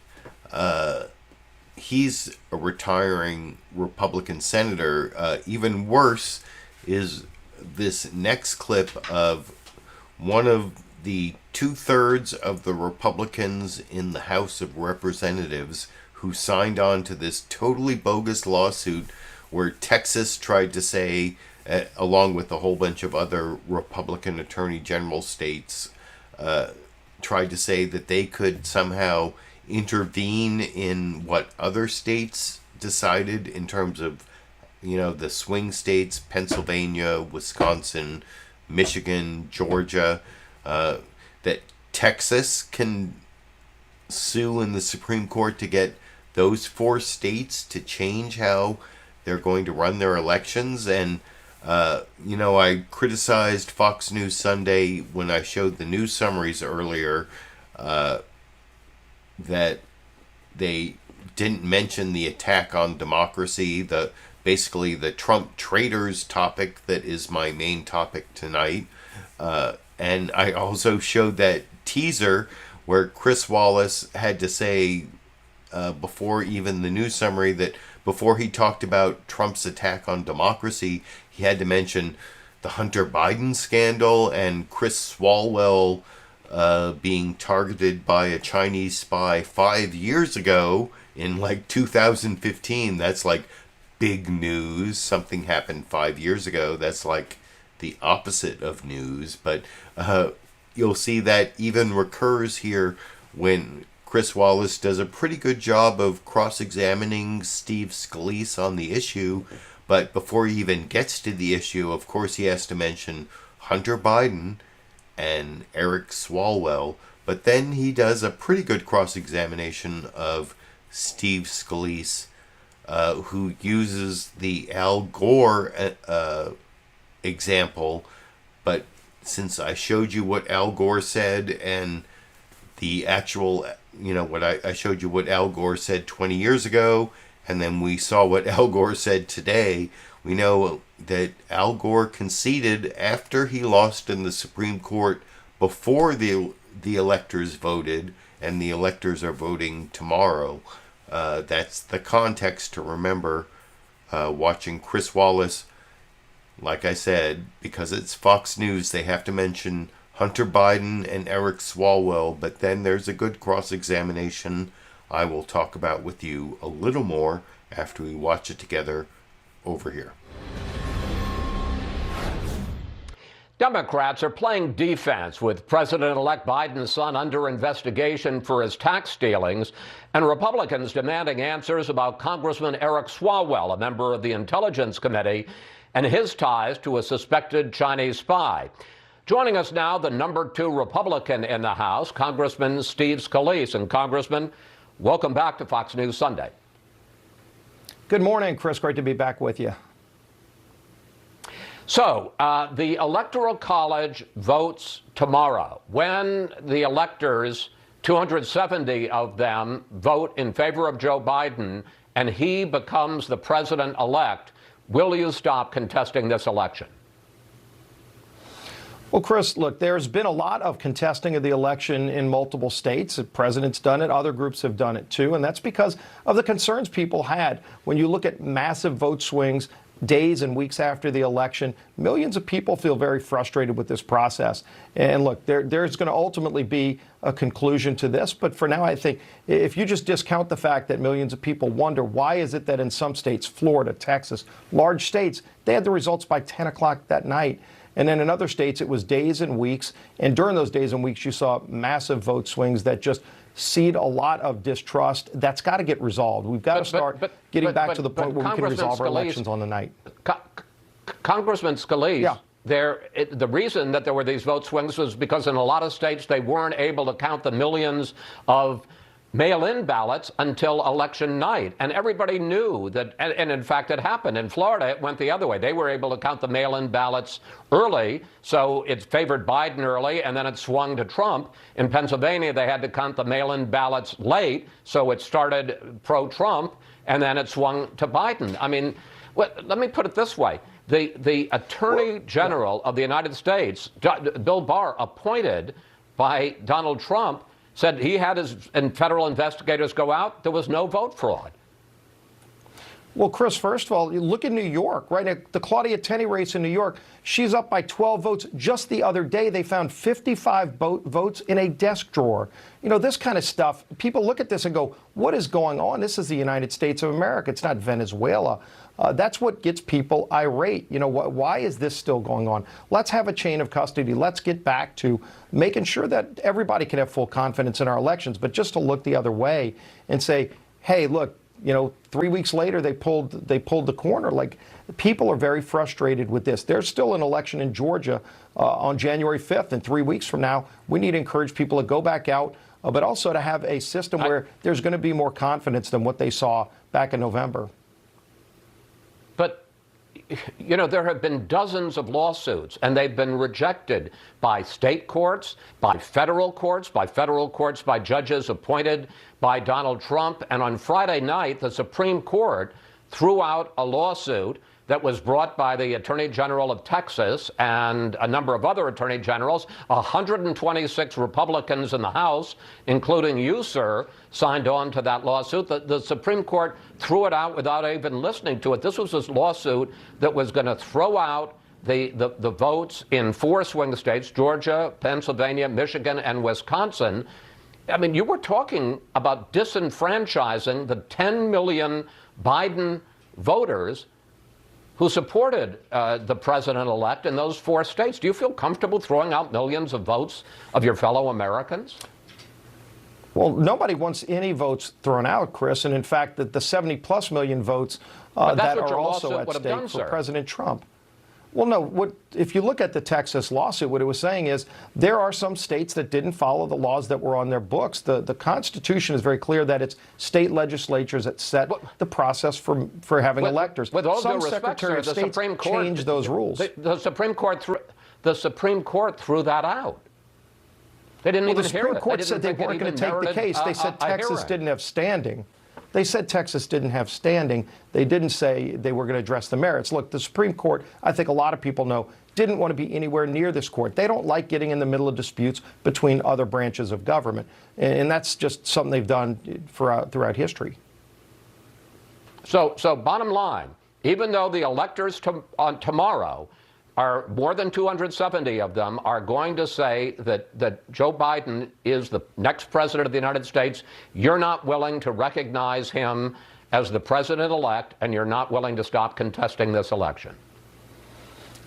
he's a retiring Republican senator. Even worse is this next clip of one of the 2/3 of the Republicans in the House of Representatives who signed on to this totally bogus lawsuit where Texas tried to say, along with a whole bunch of other Republican attorney general states, tried to say that they could somehow intervene in what other states decided in terms of, the swing states, Pennsylvania, Wisconsin, Michigan, Georgia, that Texas can sue in the Supreme Court to get those 4 states to change how they're going to run their elections. And I criticized Fox News Sunday when I showed the news summaries earlier that they didn't mention the attack on democracy, basically the Trump traitors topic that is my main topic tonight. And I also showed that teaser where Chris Wallace had to say before even the news summary that before he talked about Trump's attack on democracy, he had to mention the Hunter Biden scandal and Chris Swalwell being targeted by a Chinese spy 5 years ago in 2015. That's big news. Something happened 5 years ago. That's the opposite of news. But you'll see that even recurs here when Chris Wallace does a pretty good job of cross-examining Steve Scalise on the issue. But before he even gets to the issue, of course, he has to mention Hunter Biden and Eric Swalwell. But then he does a pretty good cross-examination of Steve Scalise, who uses the Al Gore example. But since I showed you what Al Gore said and the actual, I showed you what Al Gore said 20 years ago, and then we saw what Al Gore said today, we know that Al Gore conceded after he lost in the Supreme Court before the electors voted, and the electors are voting tomorrow. That's the context to remember watching Chris Wallace. Like I said, because it's Fox News, they have to mention Hunter Biden and Eric Swalwell, but then there's a good cross-examination I will talk about with you a little more after we watch it together over here. Democrats are playing defense with President-elect Biden's son under investigation for his tax dealings, and Republicans demanding answers about Congressman Eric Swalwell, a member of the Intelligence Committee, and his ties to a suspected Chinese spy. Joining us now, the number 2 Republican in the House, Congressman Steve Scalise. And Congressman, welcome back to Fox News Sunday. Good morning, Chris. Great to be back with you. So, the Electoral College votes tomorrow. When the electors, 270 of them, vote in favor of Joe Biden and he becomes the president-elect, will you stop contesting this election? Well, Chris, look, there's been a lot of contesting of the election in multiple states. The president's done it. Other groups have done it, too. And that's because of the concerns people had. When you look at massive vote swings days and weeks after the election, millions of people feel very frustrated with this process. And look, there's going to ultimately be a conclusion to this. But for now, I think if you just discount the fact that millions of people wonder why is it that in some states, Florida, Texas, large states, they had the results by 10 o'clock that night. And then in other states, it was days and weeks. And during those days and weeks, you saw massive vote swings that just seed a lot of distrust. That's got to get resolved. We've got to start getting back to the point where we can resolve our elections on the night. Congressman Scalise, the reason that there were these vote swings was because in a lot of states they weren't able to count the millions of mail-in ballots until election night. And everybody knew that, and in fact it happened. In Florida, it went the other way. They were able to count the mail-in ballots early, so it favored Biden early, and then it swung to Trump. In Pennsylvania, they had to count the mail-in ballots late, so it started pro-Trump, and then it swung to Biden. I mean, let me put it this way. The Attorney General of the United States, Bill Barr, appointed by Donald Trump, said he had his federal investigators go out. There was no vote fraud. Well, Chris, first of all, you look at New York, right? The Claudia Tenney race in New York, she's up by 12 votes. Just the other day, they found 55 votes in a desk drawer. You know, this kind of stuff, people look at this and go, what is going on? This is the United States of America. It's not Venezuela. That's what gets people irate. You know, why is this still going on? Let's have a chain of custody. Let's get back to making sure that everybody can have full confidence in our elections. But just to look the other way and say, hey, look, you know, 3 weeks later they pulled the corner. Like, people are very frustrated with this. There's still an election in Georgia on January 5th, and 3 weeks from now, we need to encourage people to go back out, but also to have a system where there's going to be more confidence than what they saw back in November. But, you know, there have been dozens of lawsuits, and they've been rejected by state courts, by federal courts, by judges appointed by Donald Trump. And on Friday night, the Supreme Court threw out a lawsuit that was brought by the Attorney General of Texas and a number of other attorney generals. 126 Republicans in the House, including you, sir, signed on to that lawsuit. The Supreme Court threw it out without even listening to it. This was a lawsuit that was going to throw out the votes in 4 swing states, Georgia, Pennsylvania, Michigan, and Wisconsin. I mean, you were talking about disenfranchising the 10 million Biden voters who supported the president-elect in those 4 states. Do you feel comfortable throwing out millions of votes of your fellow Americans? Well, nobody wants any votes thrown out, Chris. And in fact, the 70-plus million votes that are also at stake for President Trump. Well, no, if you look at the Texas lawsuit, what it was saying is there are some states that didn't follow the laws that were on their books. The Constitution is very clear that it's state legislatures that set the process for having electors. With all some due respect, Secretary of State changed those rules. The Supreme Court threw that out. They didn't even hear it. The Supreme Court said they weren't going to take the case. They said Texas didn't have standing. They said Texas didn't have standing. They didn't say they were going to address the merits. Look, the Supreme Court, I think a lot of people know, didn't want to be anywhere near this court. They don't like getting in the middle of disputes between other branches of government. And that's just something they've done throughout history. So bottom line, even though the electors tomorrow are more than 270 of them are going to say that Joe Biden is the next president of the United States, you're not willing to recognize him as the president-elect, and you're not willing to stop contesting this election.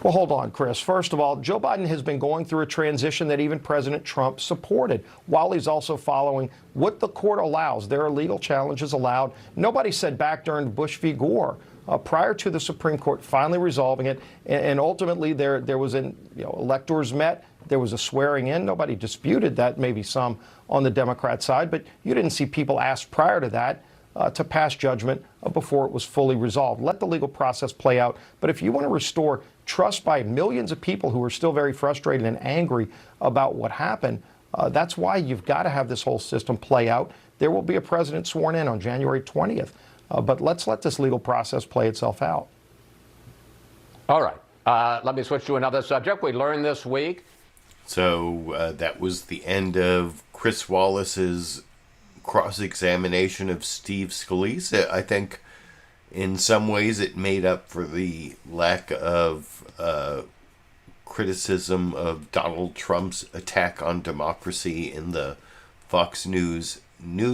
Well, hold on, Chris. First of all, Joe Biden has been going through a transition that even President Trump supported, while he's also following what the court allows. There are legal challenges allowed. Nobody said back during Bush v. Gore, prior to the Supreme Court finally resolving it, and ultimately there was electors met, there was a swearing in. Nobody disputed that, maybe some on the Democrat side, but you didn't see people asked prior to that to pass judgment before it was fully resolved. Let the legal process play out. But if you want to restore trust by millions of people who are still very frustrated and angry about what happened, that's why you've got to have this whole system play out. There will be a president sworn in on January 20th. But let's let this legal process play itself out. All right. Let me switch to another subject. We learned this week So that was the end of Chris Wallace's cross-examination of Steve Scalise. I think in some ways it made up for the lack of criticism of Donald Trump's attack on democracy in the Fox News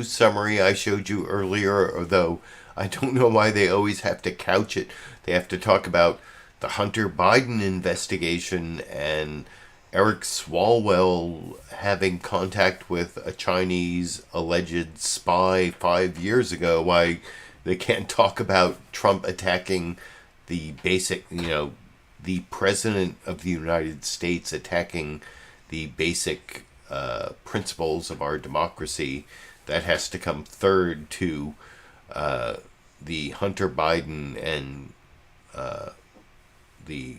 summary I showed you earlier, although I don't know why they always have to couch it. They have to talk about the Hunter Biden investigation and Eric Swalwell having contact with a Chinese alleged spy 5 years ago. Why they can't talk about Trump attacking the basic, the president of the United States attacking the basic principles of our democracy. That has to come third to the Hunter Biden and the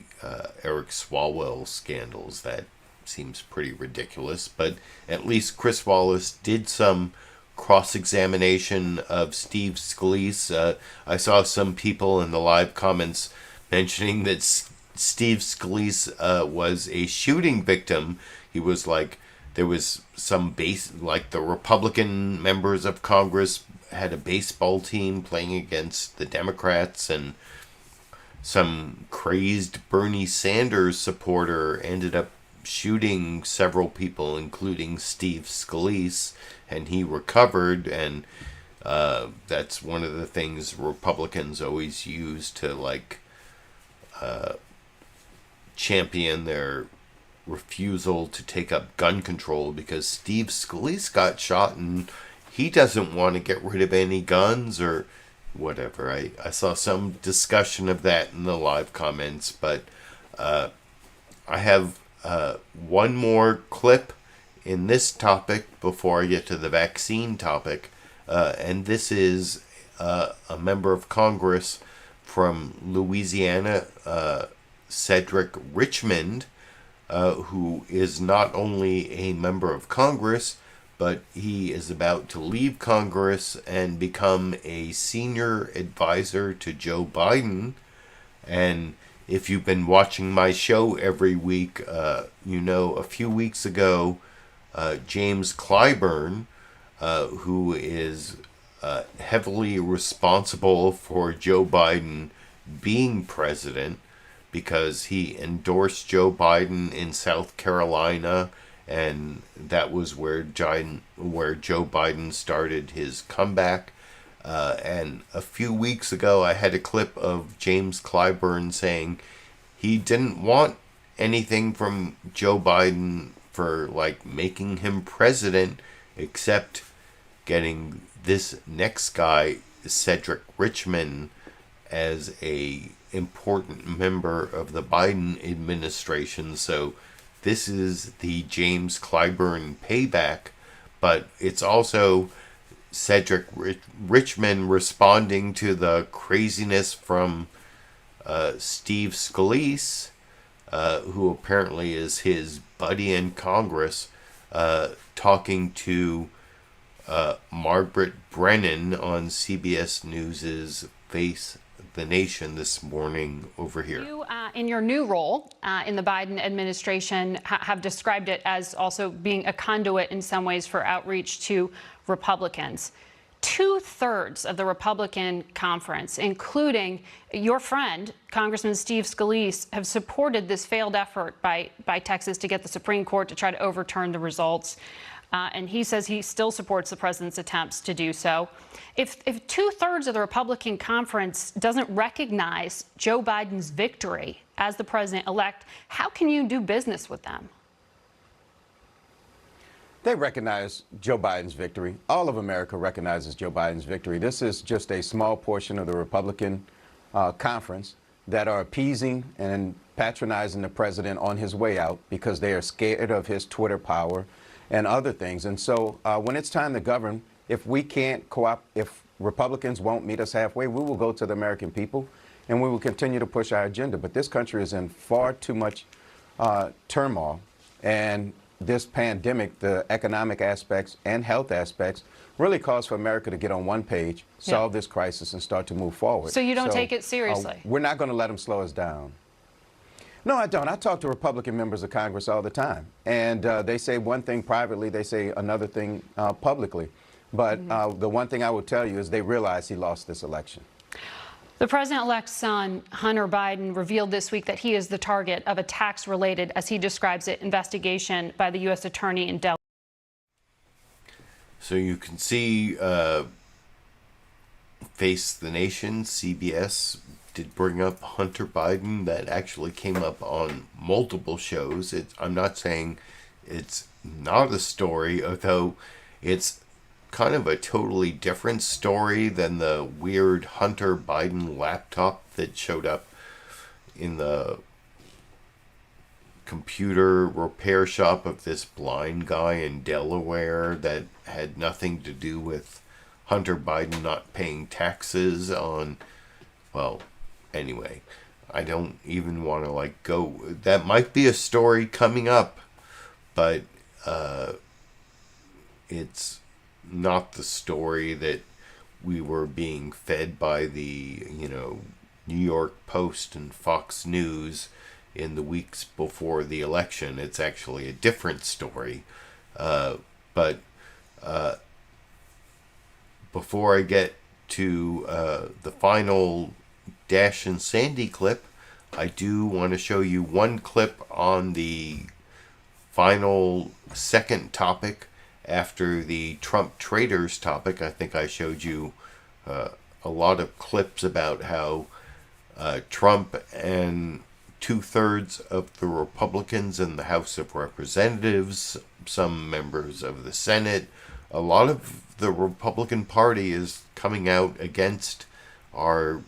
Eric Swalwell scandals. That seems pretty ridiculous, but at least Chris Wallace did some cross-examination of Steve Scalise. I saw some people in the live comments mentioning that Steve Scalise was a shooting victim. He was like, there was some the Republican members of Congress had a baseball team playing against the Democrats, and some crazed Bernie Sanders supporter ended up shooting several people, including Steve Scalise, and he recovered. And that's one of the things Republicans always use to champion their refusal to take up gun control, because Steve Scalise got shot and he doesn't want to get rid of any guns or whatever. I saw some discussion of that in the live comments, but I have one more clip in this topic before I get to the vaccine topic, and this is a member of Congress from Louisiana, Cedric Richmond, who is not only a member of Congress, but he is about to leave Congress and become a senior advisor to Joe Biden. And if you've been watching my show every week, a few weeks ago, James Clyburn, who is heavily responsible for Joe Biden being president, because he endorsed Joe Biden in South Carolina, and that was where Joe Biden started his comeback. And a few weeks ago, I had a clip of James Clyburn saying he didn't want anything from Joe Biden for making him president, except getting this next guy, Cedric Richman, as a important member of the Biden administration. So this is the James Clyburn payback, but it's also Cedric Richman responding to the craziness from Steve Scalise, who apparently is his buddy in Congress, talking to Margaret Brennan on CBS News's Face the Nation this morning over here. You, in your new role in the Biden administration, have described it as also being a conduit in some ways for outreach to Republicans. 2/3 of the Republican conference, including your friend, Congressman Steve Scalise, have supported this failed effort by Texas to get the Supreme Court to try to overturn the results. And he says he still supports the president's attempts to do so. If 2/3 of the Republican conference doesn't recognize Joe Biden's victory as the president-elect, how can you do business with them? They recognize Joe Biden's victory. All of America recognizes Joe Biden's victory. This is just a small portion of the Republican conference that are appeasing and patronizing the president on his way out because they are scared of his Twitter power and other things. And so when it's time to govern, if we can't if Republicans won't meet us halfway, we will go to the American people and we will continue to push our agenda. But this country is in far too much turmoil, and this pandemic, the economic aspects and health aspects, really calls for America to get on one page, solve this crisis, and start to move forward. So you don't take it seriously? We're not going to let them slow us down. No, I don't. I talk to Republican members of Congress all the time, and they say one thing privately, they say another thing publicly. But the one thing I will tell you is they realize he lost this election. The president-elect's son, Hunter Biden, revealed this week that he is the target of a tax-related, as he describes it, investigation by the U.S. Attorney in Delaware. So you can see Face the Nation, CBS, did bring up Hunter Biden. That actually came up on multiple shows. I'm not saying it's not a story, although it's kind of a totally different story than the weird Hunter Biden laptop that showed up in the computer repair shop of this blind guy in Delaware that had nothing to do with Hunter Biden not paying taxes on, well, anyway, I don't even want to go. That might be a story coming up, but it's not the story that we were being fed by the, New York Post and Fox News in the weeks before the election. It's actually a different story. But before I get to the final Dash and Sandy clip, I do want to show you one clip on the final second topic after the Trump Traitors topic. I think I showed you a lot of clips about how Trump and 2/3 of the Republicans in the House of Representatives, some members of the Senate, a lot of the Republican Party is coming out against our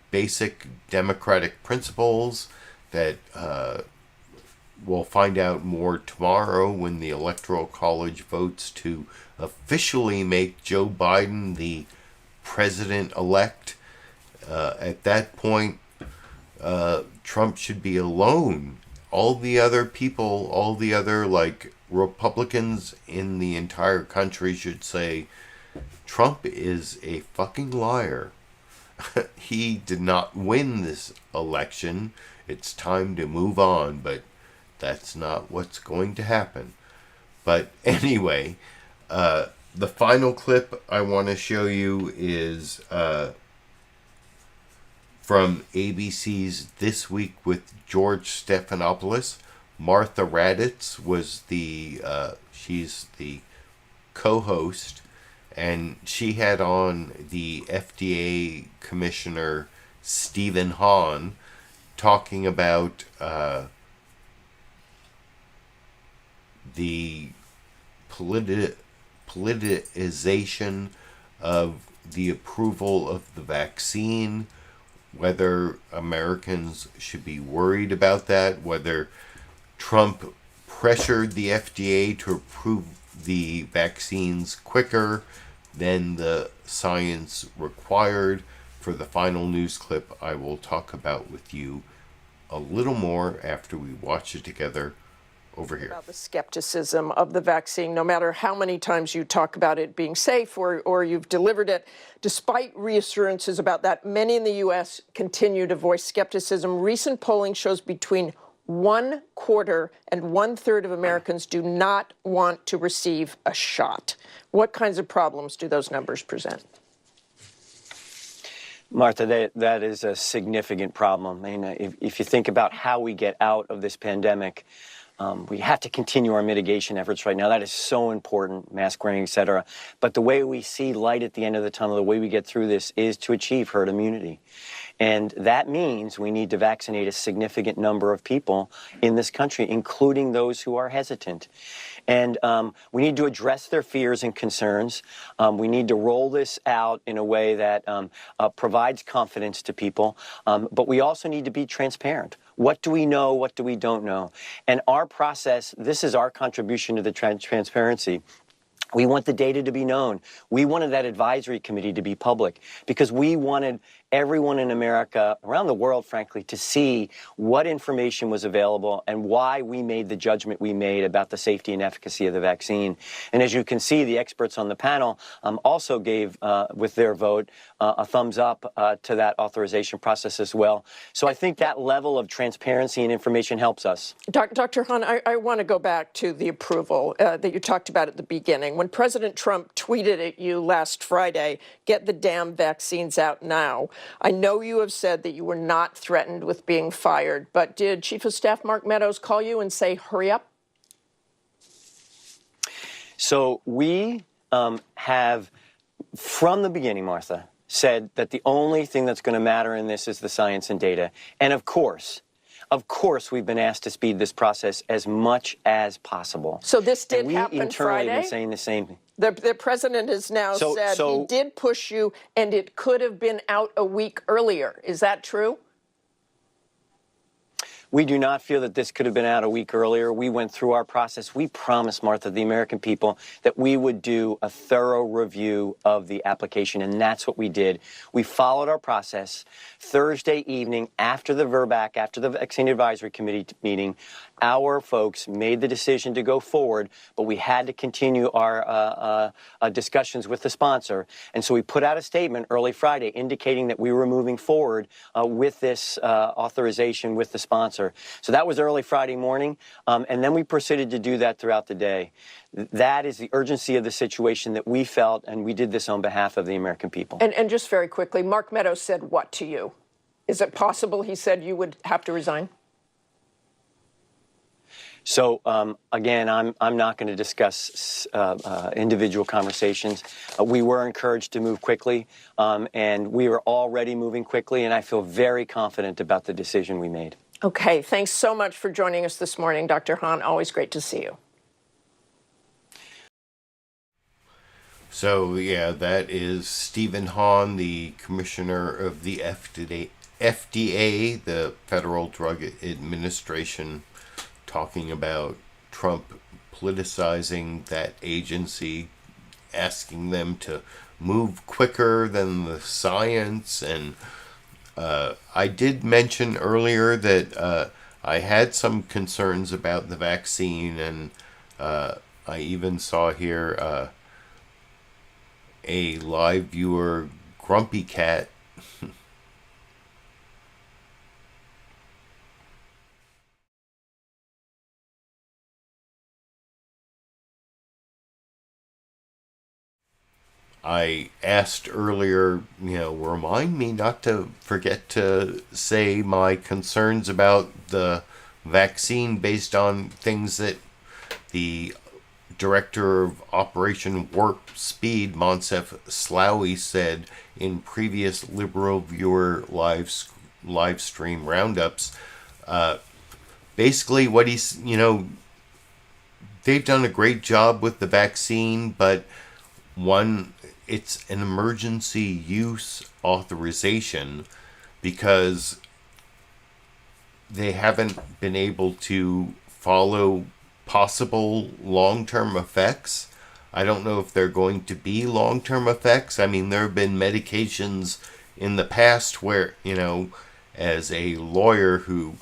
basic democratic principles that we'll find out more tomorrow when the Electoral College votes to officially make Joe Biden the president-elect. At that point, Trump should be alone. All the other people, all the other Republicans in the entire country should say, Trump is a fucking liar. He did not win this election. It's time to move on, but that's not what's going to happen. But anyway, the final clip I want to show you is from ABC's This Week with George Stephanopoulos. Martha Raddatz was she's the co-host, and she had on the FDA Commissioner Stephen Hahn talking about the politicization of the approval of the vaccine, whether Americans should be worried about that, whether Trump pressured the FDA to approve the vaccines quicker than the science required. For the final news clip, I will talk about with you a little more after we watch it together over here. About the skepticism of the vaccine, no matter how many times you talk about it being safe or you've delivered it, despite reassurances about that, many in the U.S. continue to voice skepticism. Recent polling shows between 1/4 and 1/3 of Americans do not want to receive a shot. What kinds of problems do those numbers present? Martha, that is a significant problem. I mean, if you think about how we get out of this pandemic, we have to continue our mitigation efforts right now. That is so important, mask wearing, et cetera. But the way we see light at the end of the tunnel, the way we get through this is to achieve herd immunity. And that means we need to vaccinate a significant number of people in this country, including those who are hesitant. And we need to address their fears and concerns. We need to roll this out in a way that provides confidence to people. But we also need to be transparent. What do we know? What do we don't know? And our process, this is our contribution to the transparency. We want the data to be known. We wanted that advisory committee to be public because we wanted everyone in America, around the world, frankly, to see what information was available and why we made the judgment we made about the safety and efficacy of the vaccine. And as you can see, the experts on the panel also gave, with their vote, a thumbs up to that authorization process as well. So I think that level of transparency and information helps us. Dr. Hahn, I want to go back to the approval that you talked about at the beginning. When President Trump tweeted at you last Friday, "Get the damn vaccines out now," I know you have said that you were not threatened with being fired, but did Chief of Staff Mark Meadows call you and say, hurry up? So we have, from the beginning, Martha, said that the only thing that's going to matter in this is the science and data. And of course, we've been asked to speed this process as much as possible. So this did we happen internally Friday? have been saying the same thing. The president has now said he did push you and it could have been out a week earlier. Is that true? We do not feel that this could have been out a week earlier. We went through our process. We promised, Martha, the American people, that we would do a thorough review of the application, and that's what we did. We followed our process. Thursday evening, after the VRBAC, after the Vaccine Advisory Committee meeting, our folks made the decision to go forward, but we had to continue our discussions with the sponsor. And so we put out a statement early Friday indicating that we were moving forward with this authorization with the sponsor. So that was early Friday morning, and then we proceeded to do that throughout the day. That is the urgency of the situation that we felt, and we did this on behalf of the American people. And just very quickly, Mark Meadows said what to you? Is it possible he said you would have to resign? So, again, I'm not going to discuss individual conversations. We were encouraged to move quickly, and we are already moving quickly, and I feel very confident about the decision we made. Okay, thanks so much for joining us this morning, Dr. Hahn. Always great to see you. So, yeah, that is Stephen Hahn, the commissioner of the FDA, the Federal Drug Administration, talking about Trump politicizing that agency, asking them to move quicker than the science. And I did mention earlier that I had some concerns about the vaccine, and I even saw here a LiberalViewer grumpy cat I asked earlier, remind me not to forget to say my concerns about the vaccine based on things that the director of Operation Warp Speed, Moncef Slaoui, said in previous LiberalViewer live stream roundups. Basically, what he's, they've done a great job with the vaccine, but it's an emergency use authorization because they haven't been able to follow possible long-term effects. I don't know if they're going to be long-term effects. I mean, there have been medications in the past where, as a lawyer who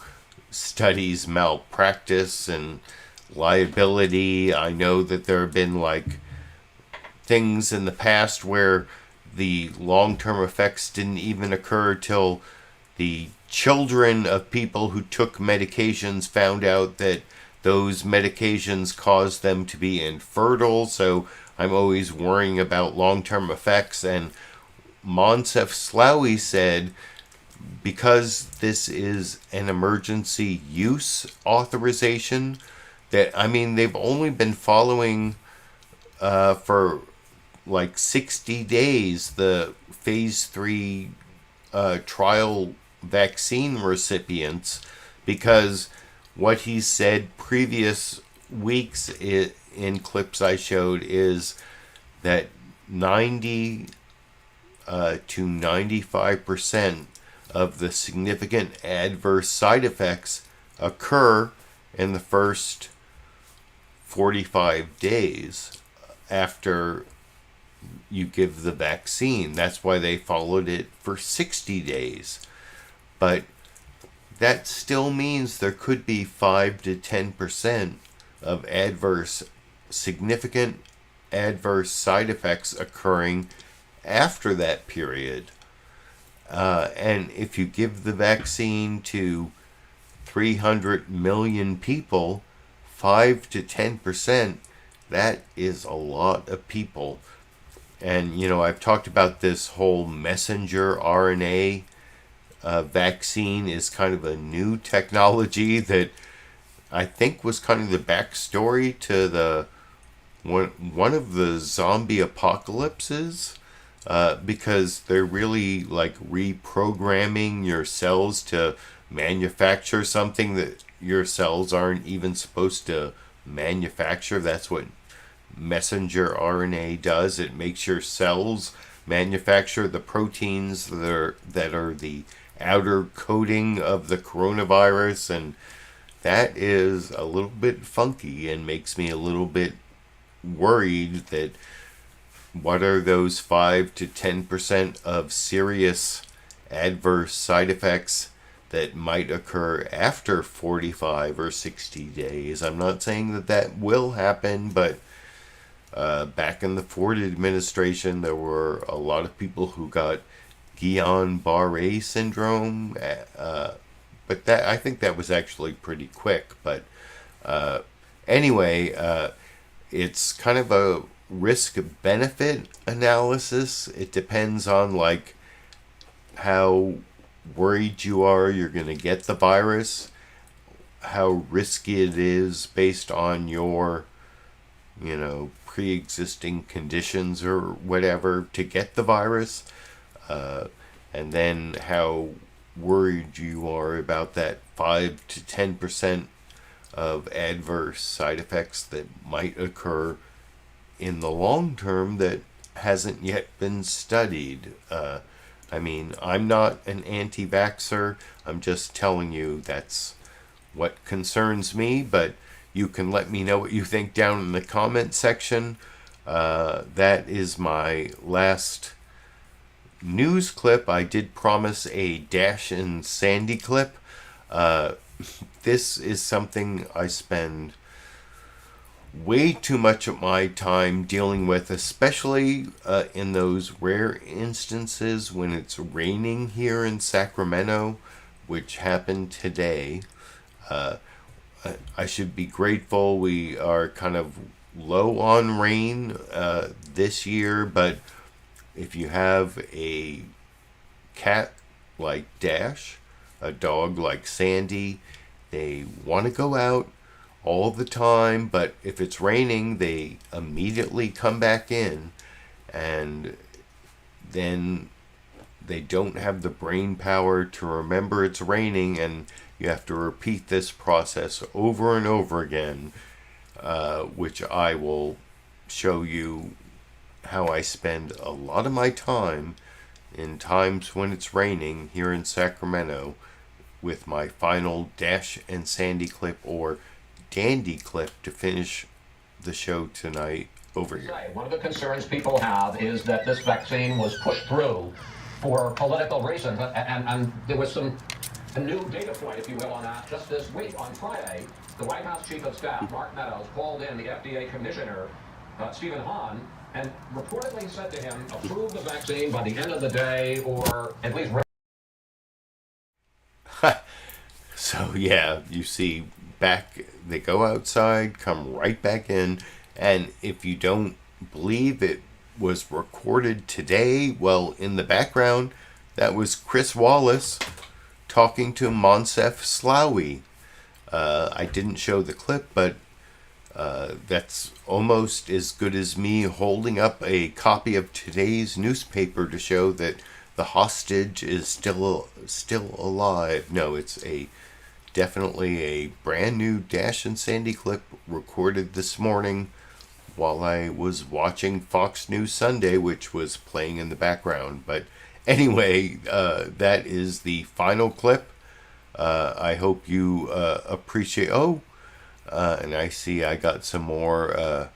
studies malpractice and liability, I know that there have been things in the past where the long-term effects didn't even occur till the children of people who took medications found out that those medications caused them to be infertile. So I'm always worrying about long-term effects. And Moncef Slaoui said, because this is an emergency use authorization, that, they've only been following for 60 days the phase 3 trial vaccine recipients, because what he said previous weeks in clips I showed is that 90 to 95% of the significant adverse side effects occur in the first 45 days after you give the vaccine. That's why they followed it for 60 days. But that still means there could be 5 to 10% of significant adverse side effects occurring after that period. And if you give the vaccine to 300 million people, 5 to 10%, that is a lot of people. And, I've talked about this whole messenger RNA vaccine is kind of a new technology that I think was kind of the backstory to the one of the zombie apocalypses, because they're really like reprogramming your cells to manufacture something that your cells aren't even supposed to manufacture. That's what messenger RNA does. It makes your cells manufacture the proteins that are the outer coating of the coronavirus, and that is a little bit funky and makes me a little bit worried that what are those 5 to 10% of serious adverse side effects that might occur after 45 or 60 days. I'm not saying that will happen, but back in the Ford administration, there were a lot of people who got Guillain-Barré syndrome, but I think that was actually pretty quick. But anyway, it's kind of a risk-benefit analysis. It depends on like how worried you are you're going to get the virus, how risky it is based on your, pre-existing conditions or whatever to get the virus, and then how worried you are about that 5 to 10% of adverse side effects that might occur in the long term that hasn't yet been studied. I'm not an anti-vaxxer. I'm just telling you that's what concerns me, but you can let me know what you think down in the comment section. That is my last news clip. I did promise a Dash and Sandy clip. This is something I spend way too much of my time dealing with, especially in those rare instances when it's raining here in Sacramento, which happened today. I should be grateful we are kind of low on rain this year, but if you have a cat like Dash, a dog like Sandy, they want to go out all the time, but if it's raining, they immediately come back in, and then they don't have the brain power to remember it's raining, and you have to repeat this process over and over again, which I will show you how I spend a lot of my time in times when it's raining here in Sacramento with my final Dash and Sandy clip, or Dandy clip, to finish the show tonight over here. One of the concerns people have is that this vaccine was pushed through for political reasons, and there was a new data point, if you will, on that just this week. On Friday, the White House Chief of Staff, Mark Meadows, called in the FDA Commissioner, Stephen Hahn, and reportedly said to him, approve the vaccine by the end of the day, or at least... So yeah, you see they go outside, come right back in, and if you don't believe it was recorded today, well, in the background, that was Chris Wallace talking to Moncef Slaoui. I didn't show the clip, but that's almost as good as me holding up a copy of today's newspaper to show that the hostage is still alive. No, it's definitely a brand new Dash and Sandy clip recorded this morning while I was watching Fox News Sunday, which was playing in the background. But anyway, that is the final clip. I hope you appreciate... and I see I got some more...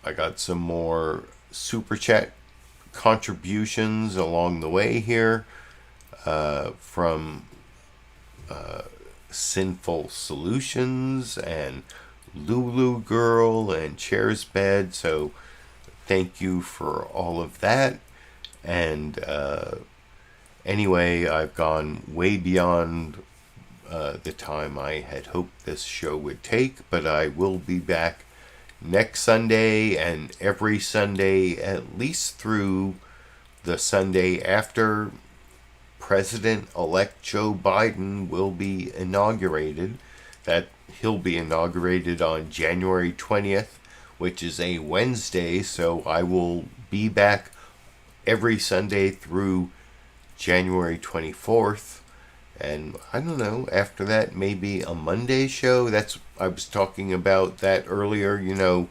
I got some more super chat contributions along the way here from Sinful Solutions and Lulu Girl and Chairs Bed. So thank you for all of that. And anyway, I've gone way beyond the time I had hoped this show would take, but I will be back next Sunday and every Sunday at least through the Sunday after President-elect Joe Biden will be inaugurated. That he'll be inaugurated on January 20th, which is a Wednesday, so I will be back every Sunday through January 24th. And I don't know, after that, maybe a Monday show. I was talking about that earlier, it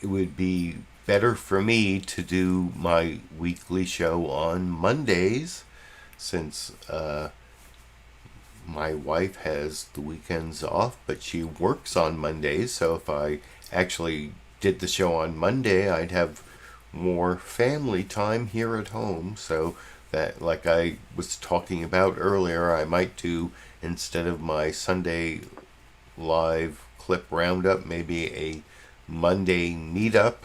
would be better for me to do my weekly show on Mondays, since my wife has the weekends off, but she works on Mondays. So if I actually did the show on Monday, I'd have more family time here at home. So that, like I was talking about earlier, I might do, instead of my Sunday live clip roundup, maybe a Monday meetup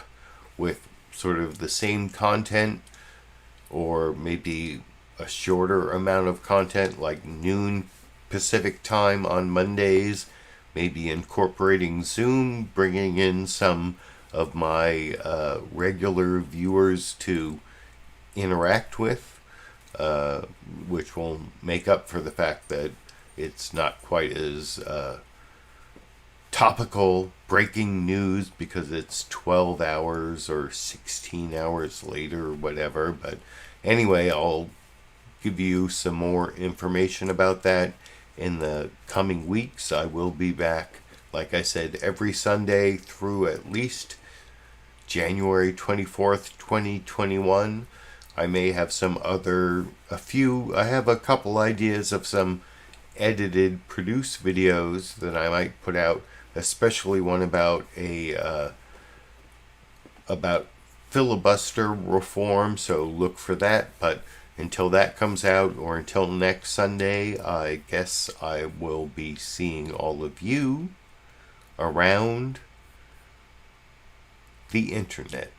with sort of the same content, or maybe a shorter amount of content, like noon Pacific time on Mondays, maybe incorporating Zoom, bringing in some of my regular viewers to interact with, which will make up for the fact that it's not quite as topical breaking news because it's 12 hours or 16 hours later or whatever. But anyway, I'll give you some more information about that in the coming weeks. I will be back, like I said, every Sunday through at least January 24th, 2021. I may have I have a couple ideas of some edited, produced videos that I might put out, especially one about about filibuster reform, so look for that. But until that comes out, or until next Sunday, I guess I will be seeing all of you around the internet.